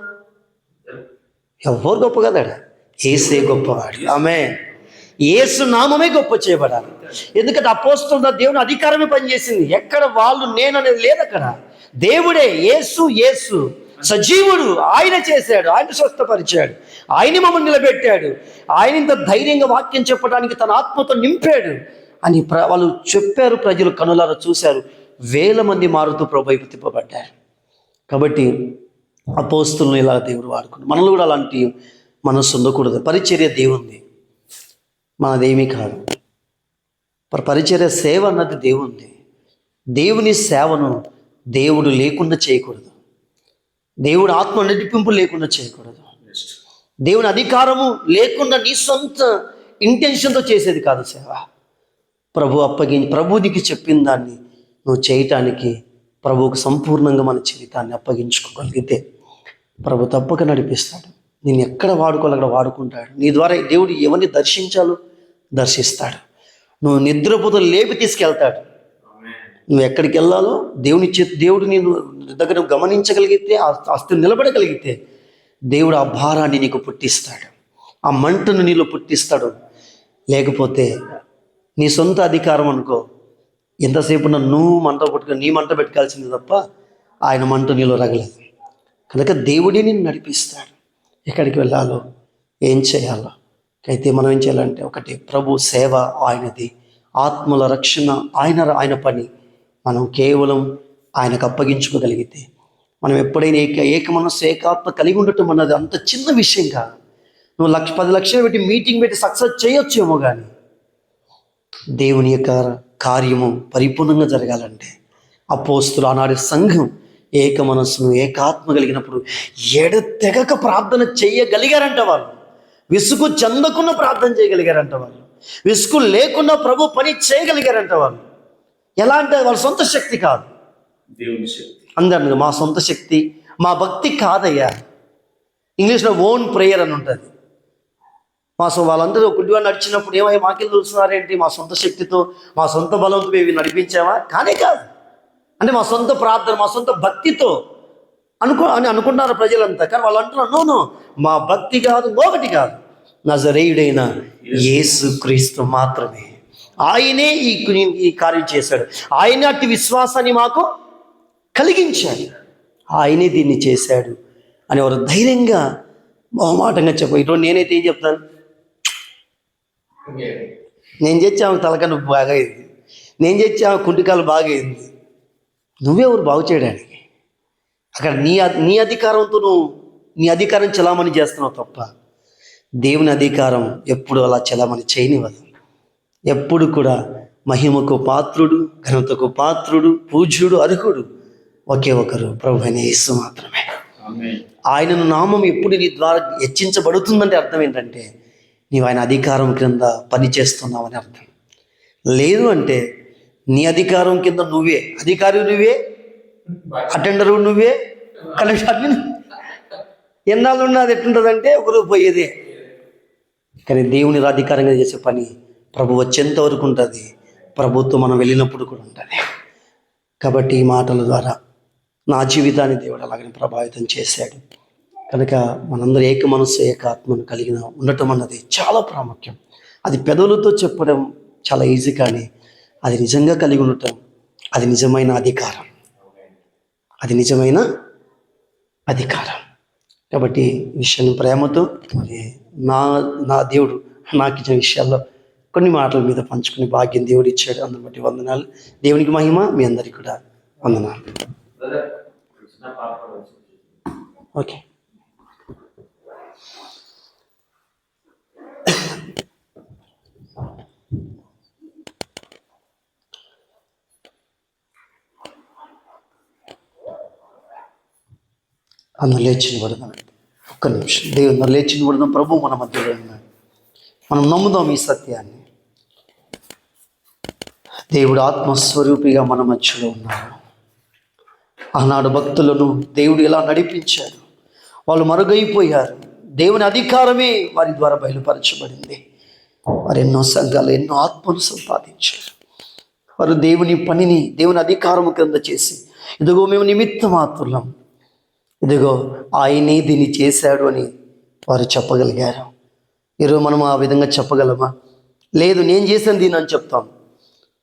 ఎవరు గొప్ప కదా, యేసే గొప్పవాడు. ఆమె యేసు నామమే గొప్ప చేయబడాలి. ఎందుకంటే అపోస్తుల దేవుని అధికారమే పనిచేసింది. ఎక్కడ వాళ్ళు నేను అనేది లేదు. అక్కడ దేవుడే యేసు సజీవుడు, ఆయన చేశాడు, ఆయన స్వస్థపరిచాడు, ఆయన మమ్మల్ని నిలబెట్టాడు, ఆయన ఇంత ధైర్యంగా వాక్యం చెప్పడానికి తన ఆత్మతో నింపాడు అని వాళ్ళు చెప్పారు. ప్రజలు కనులారా చూశారు. 1000 మంది మారుతూ ప్రభు వైపు తిప్పబడ్డారు. కాబట్టి అపోస్తులను ఇలా దేవుడు వాడుకున్నాడు. మనలో కూడా అలాంటి మనస్సు ఉండకూడదు. పరిచర్య దేవుంది, మనదేమీ కాదు. పరిచర్య సేవ అన్నది దేవుంది. దేవుని సేవను దేవుడు లేకుండా చేయకూడదు. దేవుడు ఆత్మ నడిపింపు లేకుండా చేయకూడదు. దేవుని అధికారము లేకుండా నీ సొంత ఇంటెన్షన్తో చేసేది కాదు సేవ. ప్రభు నీకు చెప్పిన దాన్ని నువ్వు చేయటానికి ప్రభువుకు సంపూర్ణంగా మన జీవితాన్ని అప్పగించుకోగలిగితే ప్రభు తప్పక నడిపిస్తాడు. నేను ఎక్కడ వాడుకోవాలి అక్కడ వాడుకుంటాడు. నీ ద్వారా దేవుడు ఎవరిని దర్శించాలో దర్శిస్తాడు. నువ్వు నిద్రపోతూ లేపి తీసుకెళ్తాడు. నువ్వు ఎక్కడికి వెళ్ళాలో దేవుడు నేను దగ్గర గమనించగలిగితే, ఆ స్థితి నిలబడగలిగితే దేవుడు ఆ భారాన్ని నీకు పుట్టిస్తాడు, ఆ మంటను నీలో పుట్టిస్తాడు. లేకపోతే నీ సొంత అధికారం అనుకో, ఎంతసేపు నువ్వు మంట పట్టుకొని నీ మంట పెట్టుకోవాల్సింది తప్ప ఆయన మంట నీలో రగలేదు. కనుక దేవుడే నిన్ను నడిపిస్తాడు ఎక్కడికి వెళ్ళాలో, ఏం చేయాలో. అయితే మనం ఏం చేయాలంటే, ఒకటి ప్రభు సేవ ఆయనది, ఆత్మల రక్షణ ఆయన పని. మనం కేవలం ఆయనకు అప్పగించుకోగలిగితే, మనం ఎప్పుడైనా ఏక మనస్సు ఏకాత్మ కలిగి ఉండటం అన్నది అంత చిన్న విషయం కాదు. నువ్వు 10 లక్షలు పెట్టి మీటింగ్ పెట్టి సక్సెస్ చేయొచ్చేమో, కానీ దేవుని యొక్క కార్యము పరిపూర్ణంగా జరగాలంటే అపోస్తులు ఆనాడు సంఘం ఏక మనస్సును ఏకాత్మ కలిగినప్పుడు ఎడతెగక ప్రార్థన చేయగలిగారంట. వాళ్ళు విసుగు చెందకుండా ప్రార్థన చేయగలిగారంట. వాళ్ళు విసుగు లేకుండా ప్రభు పని చేయగలిగారంట. వాళ్ళు ఎలా అంటే వాళ్ళ సొంత శక్తి కాదు, దేవుని శక్తి. అందరు మా సొంత శక్తి, మా భక్తి కాదయ్యా. ఇంగ్లీష్లో ఓన్ ప్రేయర్ అని ఉంటుంది. వాళ్ళందరూ గుడ్డిగా నడిచినప్పుడు ఏమయ్యా మాకెళ్ళి చూస్తున్నారేంటి, మా సొంత శక్తితో మా సొంత బలంతో మేము నడిపించామా? కానే కాదు. అంటే మా సొంత ప్రార్థన, మా సొంత భక్తితో అనుకుంటున్నారు ప్రజలంతా. కానీ వాళ్ళు అంటున్నారు, నో, మా భక్తి కాదు, ఒకటి కాదు, నజరేయుడైన యేసు క్రీస్తు మాత్రమే. ఆయనే ఈ కార్యం చేశాడు. ఆయనే అట్టి విశ్వాసాన్ని మాకు కలిగించాడు. ఆయనే దీన్ని చేశాడు అని వారు ధైర్యంగా మొహమాటంగా చెప్పారు. ఇటువంటి నేనైతే ఏం చెప్తాను, నేను చేర్చాము తలక నువ్వు బాగా అయింది, నేను చేర్చాము కుంటికాలు బాగా అయింది. నువ్వెవరు బాగు చేయడానికి? అక్కడ నీ అధికారంతో నువ్వు నీ అధికారం చలామణి చేస్తున్నావు తప్ప దేవుని అధికారం ఎప్పుడు అలా చలామణి చేయనివ్వదు. ఎప్పుడు కూడా మహిమకు పాత్రుడు, ఘనతకు పాత్రుడు, పూజ్యుడు, అర్హుడు ఒకే ఒకరు, ప్రభు అయిన యేసు మాత్రమే. ఆయనను నామం ఎప్పుడు నీ ద్వారా హెచ్చించబడుతుందంటే అర్థం ఏంటంటే నీవు ఆయన అధికారం క్రింద పనిచేస్తున్నావని అర్థం. లేదు అంటే నీ అధికారం కింద నువ్వే అధికారి, నువ్వే అటెండరు, నువ్వే కలెక్టర్. ఎన్నాళ్ళు ఉన్నా అది ఎట్లుంటుందంటే ఒకరు పోయేదే. కానీ దేవుని అధికారంగా చేసే పని ప్రభు వచ్చేంత వరకు ఉంటుంది, ప్రభుత్వం మనం వెళ్ళినప్పుడు కూడా ఉంటుంది. కాబట్టి ఈ మాటల ద్వారా నా జీవితాన్ని దేవుడు అలాగని ప్రభావితం చేశాడు. కనుక మనందరూ ఏక మనస్సు, ఏక ఆత్మను కలిగిన ఉండటం అన్నది చాలా ప్రాముఖ్యం. అది పెదవులతో చెప్పడం చాలా ఈజీ, కానీ అది నిజంగా కలిగి ఉండటం అది నిజమైన అధికారం, అది నిజమైన అధికారం. కాబట్టి ఈ విషయాన్ని ప్రేమతో మరి నా దేవుడు నాకు ఇచ్చిన విషయాల్లో కొన్ని మాటల మీద పంచుకునే భాగ్యం దేవుడు ఇచ్చాడు. అందుని బట్టి వందనాలు. దేవునికి మహిమ. మీ అందరికీ కూడా వందనాలు. ఓకే. అందరు లేచిన పడదాం. ఒక్క నిమిషం దేవుడు లేచిన పడదాం. ప్రభు మన మధ్యలో ఉన్నాడు. మనం నమ్ముదాం ఈ సత్యాన్ని. దేవుడు ఆత్మస్వరూపిగా మన మధ్యలో ఉన్నాడు. ఆనాడు భక్తులను దేవుడు ఎలా నడిపించాడు. వాళ్ళు మరుగైపోయారు. దేవుని అధికారమే వారి ద్వారా బయలుపరచబడింది. వారు ఎన్నో సంఘాలు, ఎన్నో ఆత్మను సంపాదించారు. వారు దేవుని పనిని దేవుని అధికారము కింద చేసి, ఇదిగో మేము నిమిత్త మాత్రులం, ఇదిగో ఆయనే దీన్ని చేశాడు అని వారు చెప్పగలిగారు. ఈరోజు మనం ఆ విధంగా చెప్పగలమా? లేదు, నేను చేశాను దీన్ని అని చెప్తాం.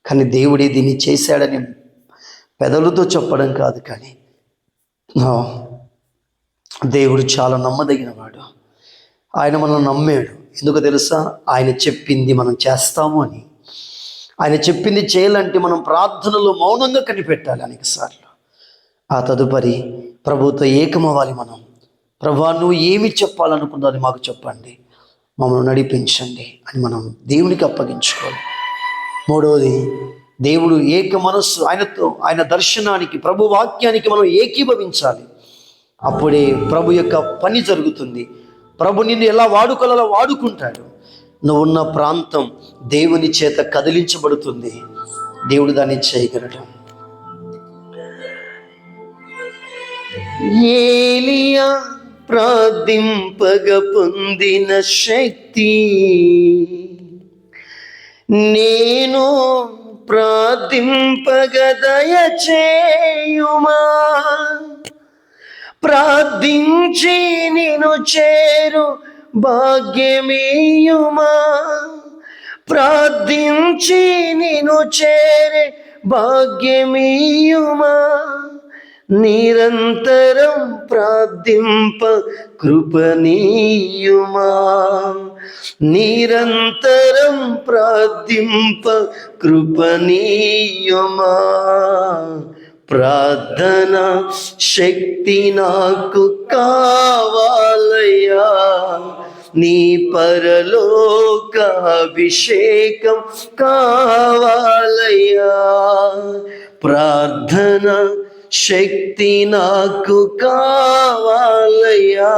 కానీ దేవుడే దీన్ని చేశాడని పెదవులతో చెప్పడం కాదు, కానీ దేవుడు చాలా నమ్మదగినవాడు. ఆయన మనల్ని నమ్మాడు. ఎందుకు తెలుసా? ఆయన చెప్పింది మనం చేస్తాము అని. ఆయన చెప్పింది చేయాలంటే మనం ప్రార్థనలో మౌనంగా కనిపెట్టాలి అనేకసార్లు. ఆ తదుపరి ప్రభుతో ఏకమవ్వాలి. మనం, ప్రభువా నువ్వు ఏమి చెప్పాలనుకున్నది మాకు చెప్పండి, మమ్మల్ని నడిపించండి అని మనం దేవునికి అప్పగించుకోవాలి. మూడవది, దేవుడు ఏక మనస్సు, ఆయనతో, ఆయన దర్శనానికి, ప్రభు వాక్యానికి మనం ఏకీభవించాలి. అప్పుడే ప్రభు యొక్క పని జరుగుతుంది. ప్రభు నిన్ను ఎలా వాడుకోవాలో వాడుకుంటాడు. నువ్వున్న ప్రాంతం దేవుని చేత కదిలించబడుతుంది. దేవుడు దాన్ని చేయగలడు. ఏలియా ప్రార్థింపగ పొందిన శక్తి నేను ప్రార్థింపగ దయచేయుమా. ప్రార్థించి నిన్ను చేరు భాగ్యమేయుమా. ప్రార్థించి నిన్ను చేరే భాగ్యమేయుమా. నిరంతరం ప్రార్థింప కృపనీయుమా. నిరంతరం ప్రార్థింప కృపనీయుమా. ప్రార్థన శక్తి నాకు కావాలయ్యా. నీ పరలోక అభిషేకం కావాలయ్యా. ప్రార్థన శక్తి నాకు కావాలయ్యా.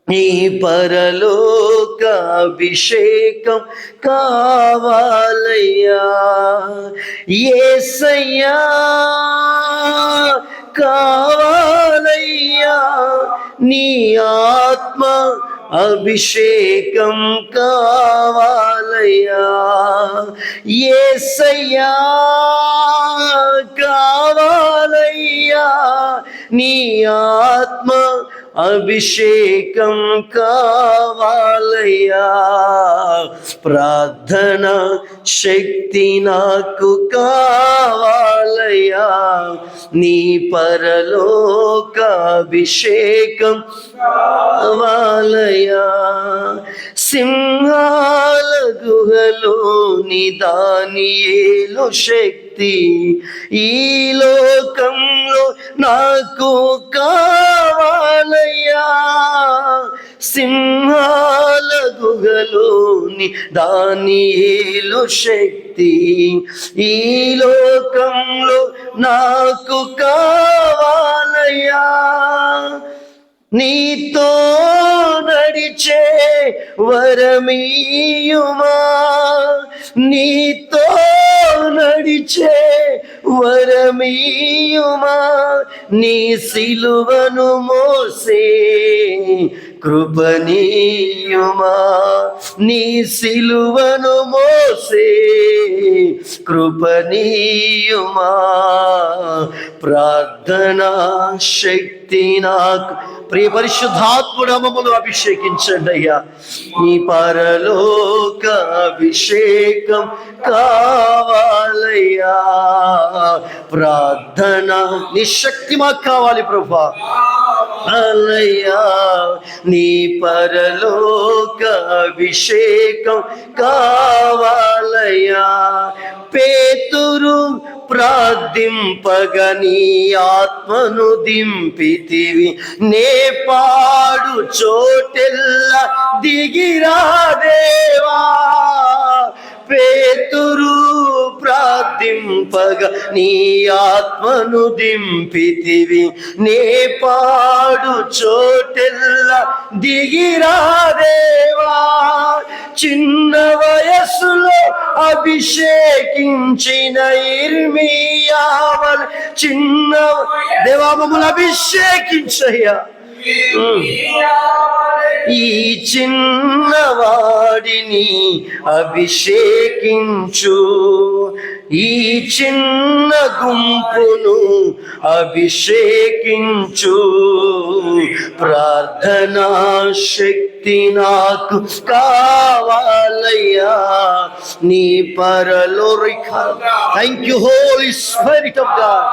నీ పరలోక అభిషేకం కావాలయ్యా. యేసయ్యా కావాలయ్యా. నీ ఆత్మ అభిషేకం కావాలయ్యా. యేసయ్యా కావాలయ్యా. నీ ఆత్మ అభిషేకం కావాలయ్యా. ప్రార్థన శక్తి నాకు కావాలయ్యా. నీ పరలోక అభిషేకం కావాలయ్యా. సింహాల గుహలోని దానియేలు శక్తి ఈ లోకంలో నాకు కావాలయ్యా. సింహాల గుహలోని దానియేలు శక్తి ఈ లోకంలో నాకు కావాలయ్యా. నీతో నడిచే వరమీయుమా, నీతో నడిచే వరమీయుమా. నీ సిలువను మోసే కృపణీయుమా, నీ సిలువను మోసే కృపణీయుమా. ప్రార్థనా శక్తి నాకు ప్రియ పరిశుద్ధాత్ముడు మమ్మల్ని అభిషేకించండి అయ్యా. నీ పరలోక అభిషేకం కావాలయ్యా. ప్రార్థన నీ శక్తి మాకు కావాలి ప్రభా. అలయ్యా నీ పరలోక అభిషేకం కావాలయ్యా. పేతురు ప్రార్థింపగ నీ ఆత్మను దింపితివి, నే పాడు చోటెల్లా దిగిరా దేవా. పేతురు ప్రార్థింపగ నీ ఆత్మను దింపితివి, నే పాడు చోటెల్లా దిగిరా దేవా. చిన్న వయస్సులో అభిషేకించిన ఇర్మియావల్ చిన్న దేవా మమ్మల్ని అభిషేకించయ్యా. ఈ చిన్నవాడిని అభిషేకించు, ఈ చిన్న గుంపును అభిషేకించు. ప్రార్థనా శక్తి నాకు కావాలయ్యా. నీ పరలోక thank you Holy Spirit of God.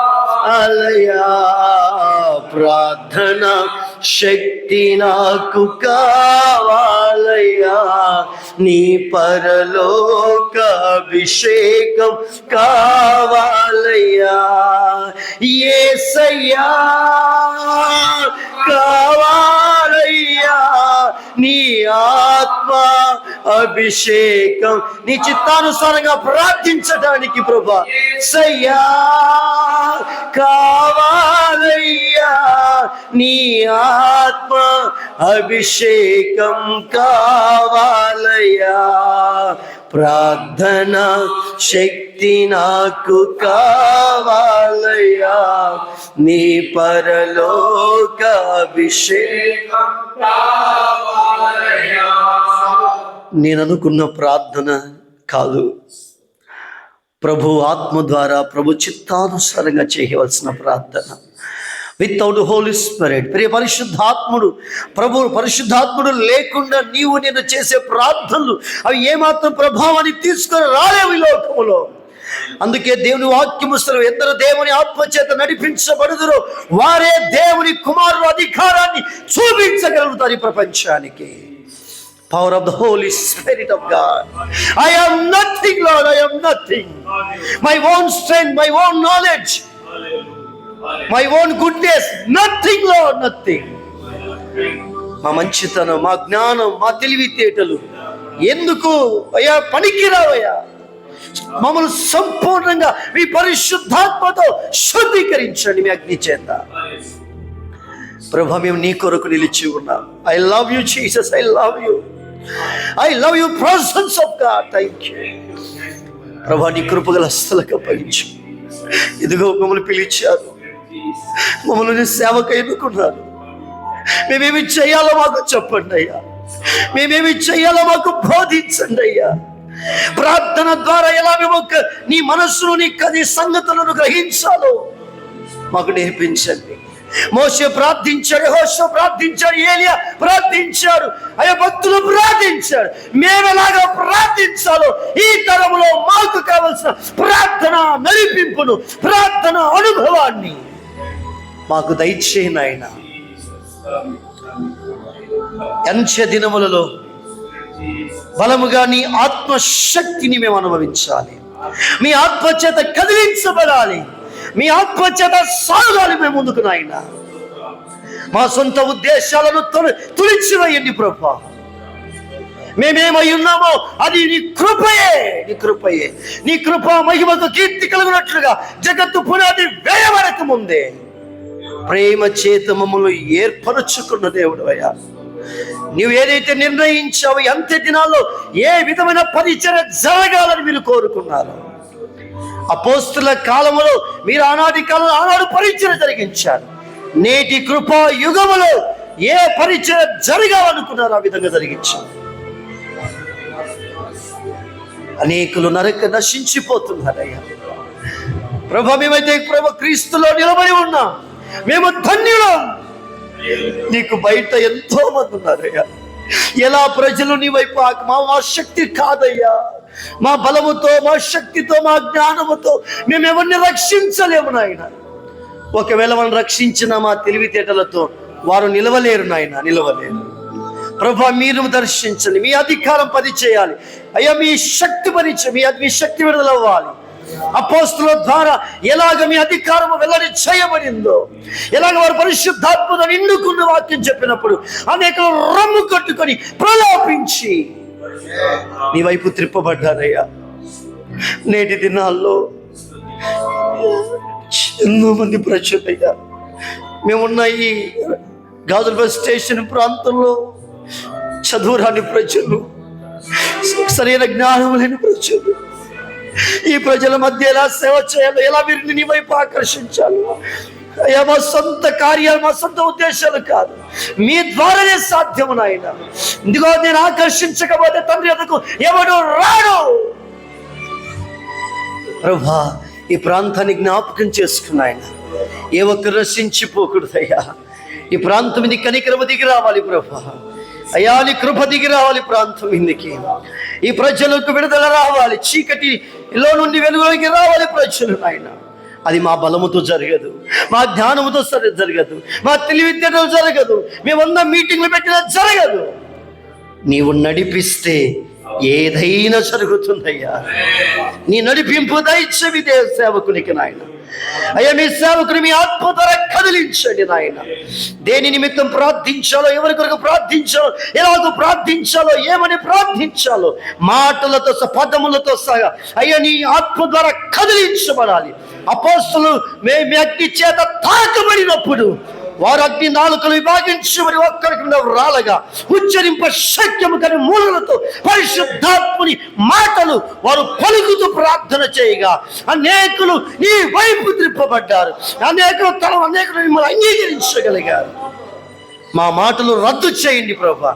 అలయ్యా ప్రార్థన శక్తి నాకు కావాలయ్యా. నీ పరలోక అభిషేకం కావాలయ్యా. యేసయ్యా కావాలయ్యా. నీ ఆత్మ అభిషేకం నీ చిత్తానుసారంగా ప్రార్థించడానికి ప్రభా సయ్యా కావాలయ్యా. నీ ఆత్మ అభిషేకం కావాలయ్యా. ప్రార్థన శక్తి నాకు కావాలయ్యా. నీ పరలోక అభిషేకం కావాలయ్యా. నేను అనుకున్న ప్రార్థన కాదు, ప్రభు ఆత్మ ద్వారా ప్రభు చిత్తానుసారంగా చేయవలసిన ప్రార్థన. వితౌట్ హోలీ స్పిరిట్ ప్రియ పరిశుద్ధాత్ముడు లేకుండా నీవు నేను చేసే ప్రార్థనలు అవి ఏమాత్రం ప్రభావాన్ని తీసుకొని రాలేవు ఈ లోకములో. అందుకే దేవుని వాక్యముస్తరు ఎందరు దేవుని ఆత్మచేత నడిపించబడుదురో వారే దేవుని కుమారుల అధికారాన్ని చూపించగలుగుతారు ఈ ప్రపంచానికి. Power of the Holy Spirit of God. I am nothing, Lord. I am nothing. My own strength, my own knowledge, my own goodness, nothing, Lord, nothing. మా మంచితనం, మా జ్ఞానం, మా తెలివితేటలు ఎందుకు అయ్యా పనికిరావయ్యా. మమ్మల్ని సంపూర్ణంగా మీ పరిశుద్ధాత్మతో శుద్ధీకరించండి మీ అగ్ని చేత. ప్రభా మేము నీ కొరకు నిలిచి ఉన్నాం. I love you Jesus, I love you, I love you presence of God. Thank you ప్రభా. నీ కృపగల హస్తలకు అప్పగించు. ఇదిగో మమ్మల్ని పిలిచారు, మమ్మల్ని సేవకు ఎన్నుకున్నారు. మేమేమి చేయాలో మాకు చెప్పండి అయ్యా. మేమేమి చేయాలో మాకు బోధించండి అయ్యా. ప్రార్థన ద్వారా ఎలా మేము నీ మనస్సును నీ సంగతులను గ్రహించాలో మాకు నేర్పించండి. మోషే ప్రార్థించాడు, యెహోషువ ప్రార్థించాడు, ఏలియా ప్రార్థించాడు, అయ్యా భక్తులు ప్రార్థించాడు. మేము ఎలాగా ప్రార్థించాలో ఈ తరంలో మాకు కావలసిన ప్రార్థన నడిపింపును, ప్రార్థన అనుభవాన్ని మాకు దయచేయి నాయన. అంత్య దినములలో బలముగా నీ ఆత్మశక్తిని మేము అనుభవించాలి. మీ ఆత్మచేత కదిలించబడాలి, మీ ఆత్మచేత సాగాలి మేము ముందుకు నాయన. మా సొంత ఉద్దేశాలను తుడిచివేయండి ప్రభా. మేమేమై ఉన్నామో అది నీ కృపయే, నీ కృపయే. నీ కృప మహిమకు కీర్తి కలుగునట్లుగా జగత్తు పునాది వేయవరకు ముందే ప్రేమ చేత మమ్మల్ని ఏర్పరచుకున్న దేవుడు అయ్యా. నువ్వు ఏదైతే నిర్ణయించావో అంత్య దినాల్లో ఏ విధమైన పరిచర్య జరగాలని మీరు కోరుకున్నారు. అపోస్తుల కాలములో మీరు ఆనాటి కాలంలో ఆనాడు పరిచర్య జరిగించారు. నేటి కృపా యుగములో ఏ పరిచర్య జరగాలనుకున్నారు ఆ విధంగా జరిగించారు. అనేకులు నశించిపోతున్నారయ్యా ప్రభా. మేమైతే ప్రభు క్రీస్తులో నిలబడి ఉన్నాం, మేము ధన్యులం. నీకు బయట ఎంతో మంది ఉన్నారయ్యా. ఎలా ప్రజలు నీ వైపు మా శక్తి కాదయ్యా, మా బలముతో, మా శక్తితో, మా జ్ఞానముతో మేము ఎవరిని రక్షించలేము నాయన. ఒకవేళ మనం రక్షించిన మా తెలివితేటలతో వారు నిలవలేరు నాయన, నిలవలేరు. ప్రభా మీరు దర్శించండి, మీ అధికారం పని చేయాలి అయ్యా. మీ శక్తి మీ శక్తి విడుదలవ్వాలి. అపోస్తుల ద్వారా ఎలాగ మీ అధికారము వెల్లడి చేయబడిందో, ఎలాగ వారు పరిశుద్ధాత్మను నిండుకున్న వాక్యం చెప్పినప్పుడు అనేకలు రమ్ము కట్టుకొని ప్రలోభించి నీ వైపు త్రిప్పబడ్డారయ్యా. నేటి దినాల్లో ఎన్నో మంది ప్రజలయ్యా మేమున్న ఈ గాజులపల్లి స్టేషన్ ప్రాంతంలో చదువురాని ప్రజలు, సరైన జ్ఞానం లేని ప్రజలు, ఈ ప్రజల మధ్య ఎలా సేవ చేయాలో, ఎలా వీరిని నీ వైపు ఆకర్షించాలి అయ్యా. మా సొంత కార్యాలు, మా సొంత ఉద్దేశాలు కాదు, మీ ద్వారానే సాధ్యము నాయన. ఇదిగో నేను ఆకర్షించకపోతే తండ్రి ఎదుకు ఎవడు రాడు. ప్రభా ఈ ప్రాంతాన్ని జ్ఞాపకం చేసుకున్నాయన, ఏ ఒక్కరు రక్షించిపోకూడదయ్యా. ఈ ప్రాంతం ఇది కనికరము దిగి రావాలి ప్రభా. అయ్యా నీ కృప దిగి రావాలి ప్రాంతం ఇందుకి. ఈ ప్రజలకు విడుదల రావాలి, చీకటిలో నుండి వెలుగులోకి రావాలి ప్రజలు నాయన. అది మా బలముతో జరగదు, మా జ్ఞానముతో జరగదు, మా తెలివితేటలు జరగదు, మేమన్నా మీటింగ్లు పెట్టినా జరగదు. నీవు నడిపిస్తే ఏదైనా జరుగుతుందయ్యా. నీ నడిపింపు దయచేవి సేవకునికి నాయన. అయ్యా మీ సేవకుని మీ ఆత్మ ద్వారా కదిలించండి నాయన. దేని నిమిత్తం ప్రార్థించాలో, ఎవరి కొరకు ప్రార్థించాలో, ఎలాగో ప్రార్థించాలో, ఏమని ప్రార్థించాలో మాటలతో పదములతో సహా అయ్యా నీ ఆత్మ ద్వారా కదిలించబడాలి. అపోస్తలులు మీ అగ్ని చేత తాకబడినప్పుడు వారు అగ్ని నాలుకలు విభాగించబడి ఒక్కరి కింద రాలగా ఉచ్చరింప శక్యము కాని మూలలతో పరిశుద్ధాత్ముని మాటలు వారు పలుకుతూ ప్రార్థన చేయగా అనేకులు నీ వైపు త్రిప్పబడ్డారు. అనేకులు మిమ్మల్ని అంగీకరించగలిగారు. మా మాటలు రద్దు చేయండి ప్రభా.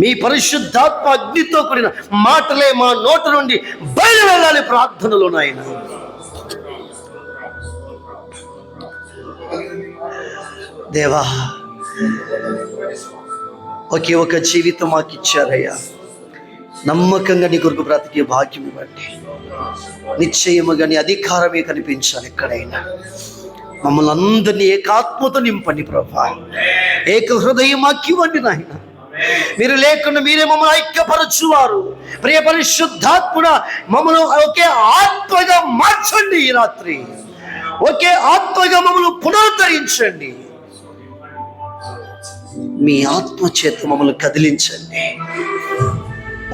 మీ పరిశుద్ధాత్మ అగ్నితో కూడిన మాటలే మా నోట నుండి బయలు వెళ్ళాలి ప్రార్థనలు నాయన. దేవా ఒకే ఒక జీవితం మాకు ఇచ్చారయ్యా. నమ్మకంగా నీ కొరకు బ్రతికే భాగ్యం ఇవ్వండి. నిశ్చయముగా నీ అధికారమే కనిపించాలి ఎక్కడైనా. మమ్మల్ని అందరినీ ఏకాత్మతో నింపండి ప్రభా. ఏక హృదయం మాకు ఇవ్వండి నాయన. మీరు లేకుండా మీరే మమ్మల్ని ఐక్యపరచువారు. ప్రియ పరిశుద్ధాత్ముడ మమ్మల్ని ఒకే ఆత్మగా మార్చండి. ఈ రాత్రి ఒకే ఆత్మగా మమ్మల్ని పునరుద్ధరించండి. మీ ఆత్మ చేత మమ్మల్ని కదిలించండి.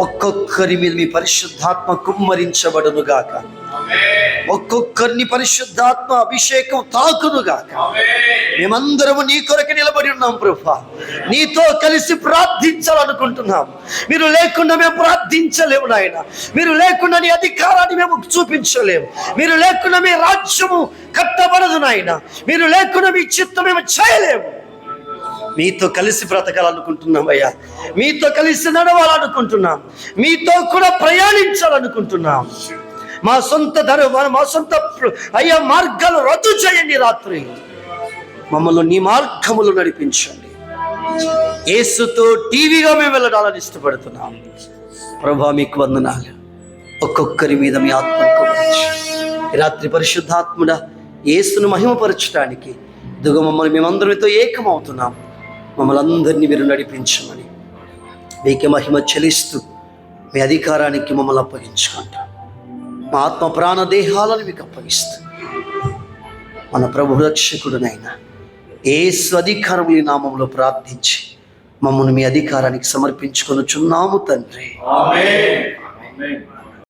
ఒక్కొక్కరి మీద మీ పరిశుద్ధాత్మ కుమ్మరించబడును గాక. ఒక్కొక్కరిని పరిశుద్ధాత్మ అభిషేకం తాకును గాక. మేమందరము నీ కొరకు నిలబడి ఉన్నాం ప్రభా. నీతో కలిసి ప్రార్థించాలనుకుంటున్నాం. మీరు లేకుండా మేము ప్రార్థించలేము నాయన. మీరు లేకుండా నీ అధికారాన్ని మేము చూపించలేము. మీరు లేకుండా మీ రాజ్యము కట్టబడదు నాయన. మీరు లేకుండా మీ చిత్తం మేము చేయలేము. మీతో కలిసి బ్రతకాలనుకుంటున్నాం అయ్యా. మీతో కలిసి నడవాలనుకుంటున్నాం. మీతో కూడా ప్రయాణించాలనుకుంటున్నాం. మా సొంత మా సొంత అయ్యా మార్గాలు రద్దు చేయండి రాత్రి. మమ్మల్ని నీ మార్గములు నడిపించండి. యేసుతో టీవీగా మేము వెళ్ళడాలని ఇష్టపడుతున్నాం. ప్రభా మీకు వందనాలు. ఒక్కొక్కరి మీద మీ ఆత్మను కుమరించి ఈ రాత్రి పరిశుద్ధాత్ముడ యేసును మహిమపరచడానికి ఇదిగో మమ్మల్ని మేమందరితో ఏకమవుతున్నాం. మమ్మల్ని అందరినీ మీరు నడిపించమని మీకే మహిమ చెల్లిస్తూ మీ అధికారానికి మమ్మల్ని అప్పగించుకుంటాం. మా ఆత్మ ప్రాణ దేహాలను మీకు అప్పగిస్తూ మన ప్రభు రక్షకుడునైనా యేసు అధికారము ఈ నామంలో ప్రార్థించి మమ్మల్ని మీ అధికారానికి సమర్పించుకొనుచున్నాము తండ్రి. ఆమేన్.